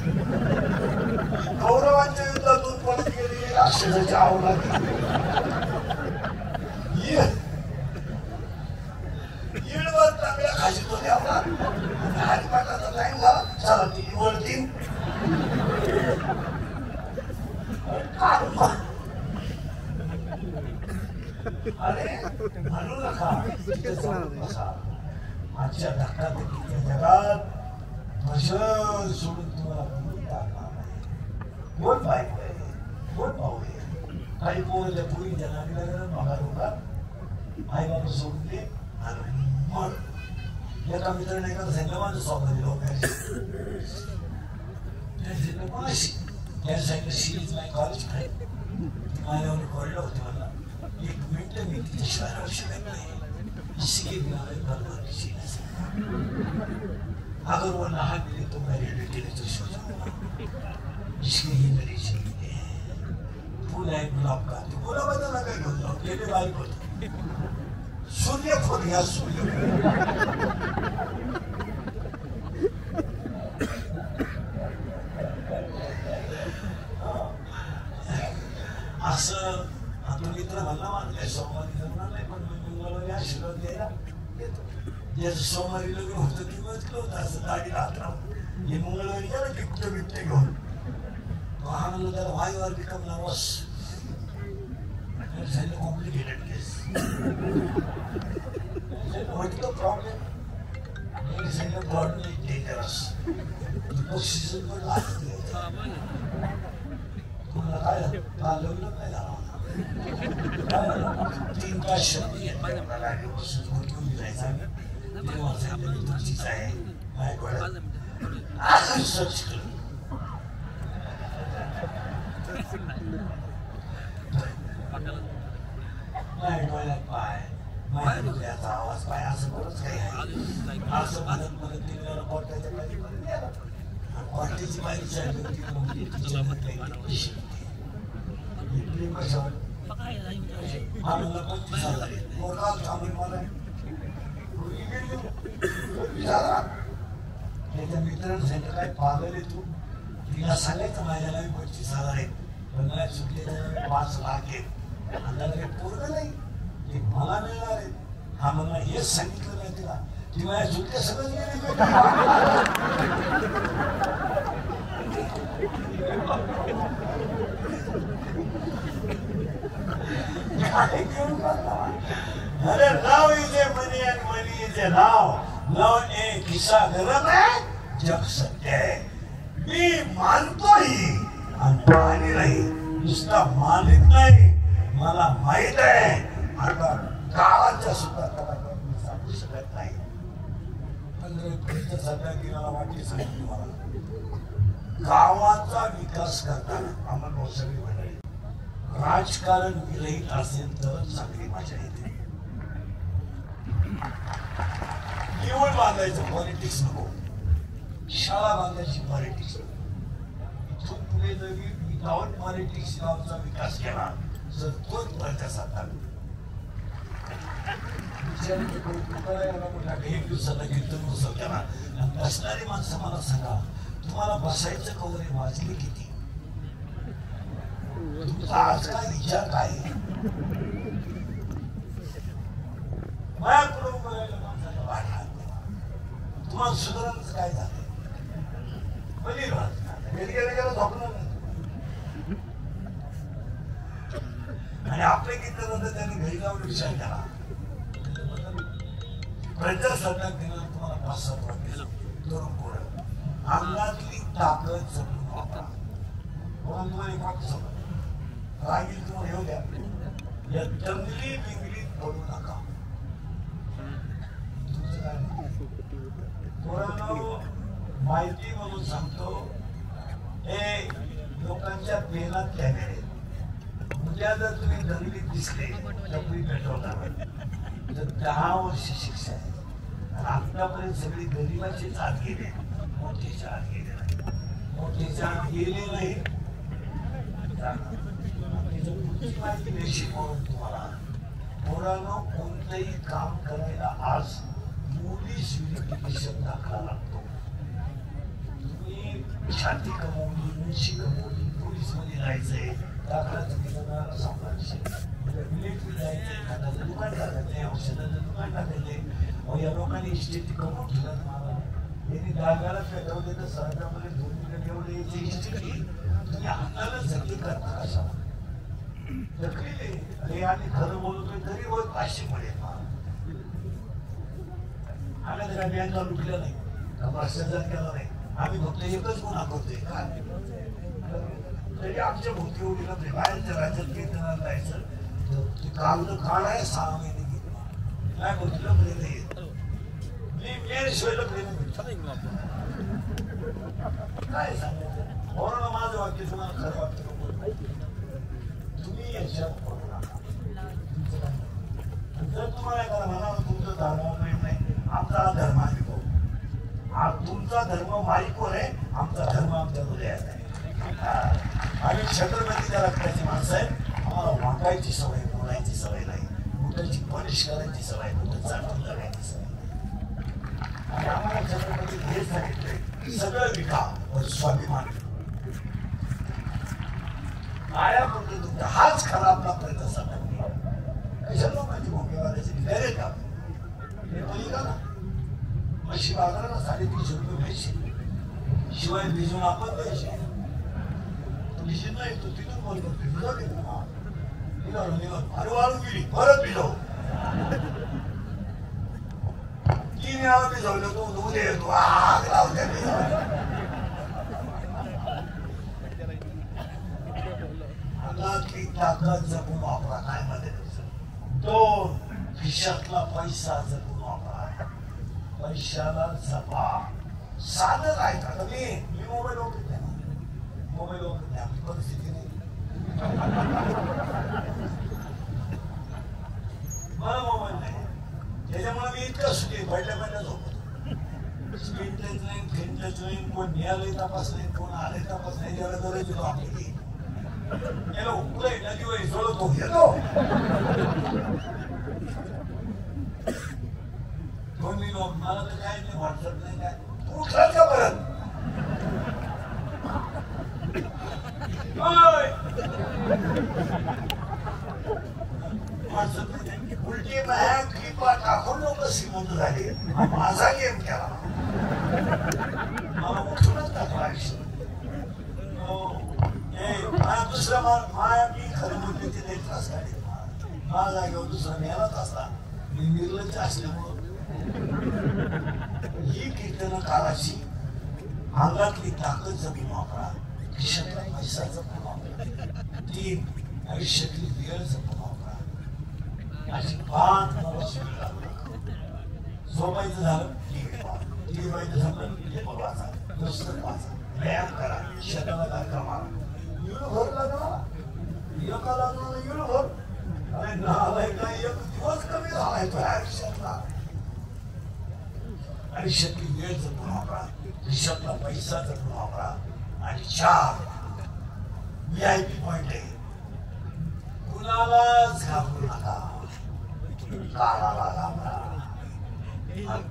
[SPEAKER 3] कौरवांच्या युद्धातून पळत गेली राक्षसाची आवडा येळवर चांगल्या खाशी तो द्यावा हरिपाठाचा टाइम झाला चला ती वळती अरे म्हणू नका आजच्या धक्काधक्कीच्या जगात भजन सोडून तुम्हाला कोणी टाकणार नाही कोण बायको आहे कोण भाऊ आहे काही पोरल्या पुरी जनानी लागलं बघा लोकात आई बाबा सोडून दे आणि मग एका मित्राने एका सांगितलं माझं स्वप्न दिलं कोणाशी त्याने सांगितलं सिरीज माय कॉलेज फ्रेंड माझ्यावर कळलं होते मला 1 मिनिट मी तिच्याशिवाय राहू शकत नाही सिगे अगर वो नहा मिले तो मैं रेडियो तो सो जाऊंगा इसलिए ये मेरी जिंदगी है फूल है गुलाब का तो बोला बता ना कहीं होता अकेले बाइक होता सूर्य फूल या सूर्य असं आता मित्र म्हणला मानलाय सोमवारी जमणार नाही पण मंगळवारी आशीर्वाद द्यायला येतो ज्याचं सोमवारी लग्न होतं ती बसलं होतं असं दाढी राहत राहून हे मंगळवारी गेला गिफ्ट बिफ्ट घेऊन हा म्हणलं त्याला वाईवर बिकम नर्वस झालं कॉम्प्लिकेटेड केस म्हटलं प्रॉब्लेम प्रॉब्लेम डेंजरस ऑक्सिजन पण लागत लग्न नाही झालं 3 तास शब्द येत नाही मला गाडीपासून घेऊन जायचं आम्ही तेव्हा सांगितलं मी तुमचीच आहे माझ्या डोळ्यात सर्च केलं माझ्या डोळ्यात पाय माझ्या डोळ्याचा आवाज पाय असं बरंच काही आहे असं म्हणत म्हणत तिला कोर्टाच्या खाली पर्यंत गेला कोर्टाची बाई चालली होती कशावर आम्हाला 25,000 कोर्टात थांबून मला त्याच्या मित्रांनी सांगितलं काय पागल आहे तू तिला सांगायचं माझ्याला 25,000 आहेत पण मला सुटले 5 लाख आहेत आणि काही पूर्ण नाही ते मला मिळणार आहेत हा मला हेच सांगितलं नाही तिला ती माझ्या सुटल्या सगळं गेली अरे love is a money and money is a love love a खिस्सा गरम है जग सत्य है मी मानतोही आणि नाही नुसता मानित नाही मला माहित आहे आता गावाच्या सुद्धा मी सांगू शकत नाही 15 सध्या की मला वाटते सांगितली मला गावाचा विकास करताना आम्हाला सगळी मंडळी राजकारण विरहित असेल तरच चांगली मजा येते निवड बांधायचं पॉलिटिक्स नको शाळा बांधायची पॉलिटिक्स इथून पुढे जरी विदाउट पॉलिटिक्स गावचा विकास केला तर तोच प्रजासत्ताक एक दिवसाला कीर्तन उत्सव केला आणि बसणारी माणसं मला सांगा तुम्हाला बसायचं कवरे वाजले किती तुमचा आज काय विचार काय तुम्हाला सुधारणाचं काय झालं झोपणार आणि आपले कीर्तन त्यांनी घरी जाऊन विचार केला प्रजासत्ताक दिनाला तुम्हाला 5-7 वाटते तरुण पोरं अंगातली ताकद जपून वापरा तुम्हाला एक वाक्य सांगा रागील तुम्हाला येऊ द्या या दंगली बिंगलीत पडू नका तुमचं काय पोरांनो माहिती म्हणून सांगतो हे लोकांच्या पेनात कॅमेरे उद्या जर तुम्ही दंगलीत दिसले टपरी पेटवणार तर 10 वर्ष शिक्षा आहे आणि आतापर्यंत सगळी गरिबाचीच आत गेले मोठीच्या आत गेले नाही मोठीच्या आत गेले नाही माहिती नाही शिकवून तुम्हाला पोरांनो कोणतंही काम करायला आज पोलीस व्हेरिफिकेशन दाखला लागतो तुम्ही छाती कमवली मुंशी कमवली पोलीस मध्ये जायचंय दाखला तुम्ही सांभाळायचे मिलिटरी जायचंय एखाद्याचं दुकान टाकायचंय औषधाचं दुकान टाकायचंय या लोकांनी इस्टेटी कमवून ठेवलं मला यांनी डागाला पेटवले तर सरकारमध्ये 2 मिनिट एवढे यायचे इस्टेटी तुम्ही हाताला जगली करता कशा अरे आम्ही खरं बोलतोय तरी रोज 500 मिळेल आम्ही तर बँका लुटल्या नाही भ्रष्टाचार केला नाही आम्ही फक्त एकच गुन्हा करतोय काय तरी आमच्या भोवती एवढी नव्हती बाहेरच्या राज्यात कीर्तनाला जायचं ते कागद काढाय 6 महिने घेतला काय करतो लग्न येत मी मेल्याशिवाय लग्न काय सांगायचं म्हणून माझं वाक्य तुम्हाला खरं वाटतं तुम्ही याच्यात पडू नका जर तुम्हाला एखादा म्हणाला तुमचं धर्म नाही आमचा धर्म आम्ही पाहू तुमचा धर्म मालिकवर आहे आमचा धर्म आमच्या हृदयात आहे आम्ही छत्रपतीच्या रक्ताची माणसं आहे आम्हाला वाकायची सवय बोलायची सवय नाही कुठेची पनिश करायची सवय कुठे चाटून जगायची सवय आणि आम्हाला छत्रपती हे सांगितलंय सगळं विका पण स्वाभिमान आया म्हणतो तुमचा हाच खरा आपला प्रजासत्ताक कशा लोकांची भूमिकावाल्याची डायरेक्ट का हे बघितलं ना म्हशी बाजाराला 350 रुपये घ्यायचे शिवाय भिजून आपण द्यायचे भिजून नाही तो तिथून बोलतो भिजला अरे वाळून गेली परत भिजव 3 वेळा भिजवलं तो उद्या येतो आग लावत्या भिजवल्या ताकद जपून वापरा. काय मध्ये 2 खिशातला पैसा जपून वापरा. पैशाला जपा. साधं काय का मी मोबाईल वापरत नाही. मोबाईल वापरत नाही. आपली परिस्थिती नाही. मला मोबाईल नाही. त्याच्यामुळे मी इतकं सुखी पहिल्या झोपतो. स्क्रीन टच नाही, फेन टच नाही, कोण निघालंय तपास नाही, कोण आले तपास नाही. त्याला गरज येतो आपली. येलो पुढे नदी वय जोडतो येतो. 2 मिनिट मला तर काय नाही. व्हॉट्सअप नाही काय. तू उठलाच का परत? उलटी बॅग क्लिपा टाकून लोक श्रीमंत झाले. माझा गेम केला. मला उठूनच टाकला आयुष्य. दुसरा माया मी खरं म्हणते तिथे त्रास काढेल. माझा घेऊन दुसरा मेलाच असला. मी निर्लज्ज असल्यामुळं ही कीर्तन काळाची अंगातली ताकद जपून वापरा. खिशातला पैसा जपून वापरा. 3 आयुष्यातली वेळ जपून वापरा. अजिबात मला सुरू लागलं. झोपायचं झालं टीव्ही पाहायचं झालं पेपर वाचा, पुस्तक वाचा, व्यायाम करा, शेताला गारका मारा. युरोभर लागला एका लागला युरोभर. अरे नालाय काय 1 दिवस कमी झालाय तो आयुष्यातला. आयुष्यातली वेळ जपून वापरा. खिशातला पैसा जपून वापरा. आणि 4 VIP पॉइंट आहे. कुणालाच घाबरू नका. काळाला घाबरा.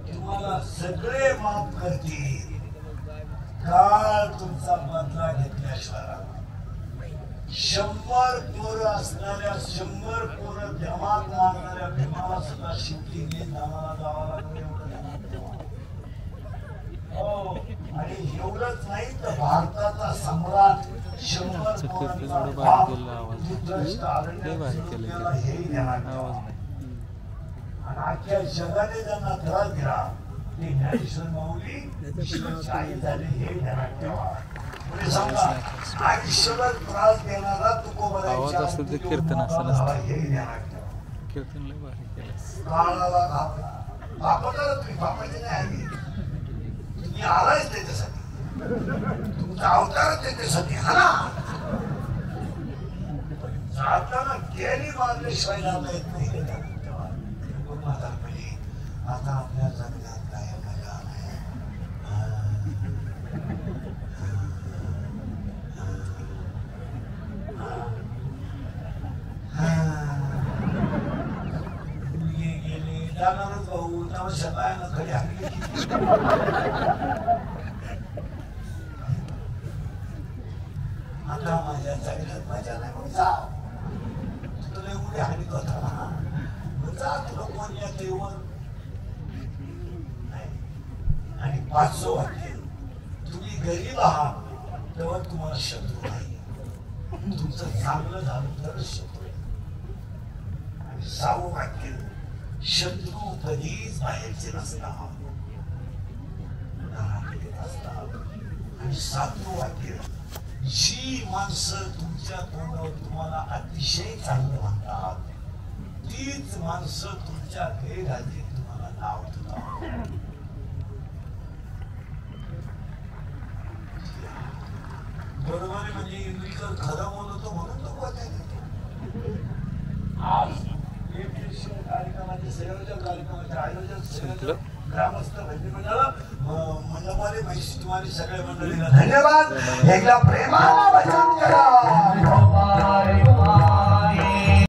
[SPEAKER 3] तुम्हाला सगळे माफ करतील. काळ तुमचा बदला घेतल्याशिवाय 100 पोरं असणाऱ्या 100 पोरं जमात मारणाऱ्या भीमाला सुद्धा शिवटीने नावाला जावा लागलं. हो. आणि एवढंच नाही तर भारताचा सम्राट 100 पोरांचा बाप धृतराष्ट्र आरण्यात हेही ध्यानात ठेवा. आणि आजच्या जगाने त्यांना त्रास दिला. ते ज्ञानेश्वर माऊली ईश्वरची आई झाले हे ध्यानात ठेवा. म्हणजे समजा आयुष्यभर त्रास देणारा
[SPEAKER 4] आवाज असेल ते कीर्तन असं नसतं. कीर्तन लय भारी केलं.
[SPEAKER 3] काळाला घाबरा. बापाला तुम्ही बापाचे नाही आली. तुम्ही आलायच त्याच्यासाठी. तुमचा अवतारच त्याच्यासाठी. हा ना. जाताना गेली मारल्याशिवाय जाता येत नाही. म्हातारपणी आता आपल्या जगण्यात काय मजा नाही. गेले जाणारच भाऊ. नवशा बायानं खडी हाकली. आता माझ्या जगण्यात मजा नाही. मग जा. तुला एवढी हानीत होता ना. जा तुला कोण येत येऊन नाही. आणि 5वं वाक्य तुम्ही गरीब आहात तेव्हा तुम्हाला शत्रू नाही. तुमचं चांगलं झालं तरच शत्रू. आणि 6वं वाक्य शत्रू कधीच बाहेरचे नसतात. आणि 7वं वाक्य जी माणसं तुमच्या तोंडावर तुम्हाला अतिशय चांगलं म्हणतात तीच माणसं तुमच्या गैरहाजीत तुम्हाला नाव देतात. बरोबर आहे. म्हणजे इंग्लिशवर खरं बोलतो म्हणून तो आज कार्यक्रमाचे संयोजक कार्यक्रमाचे आयोजक ग्रामस्थ मंडळाला मंडळाने महिला सगळ्या मंडळीला धन्यवाद. एकदा प्रेमाला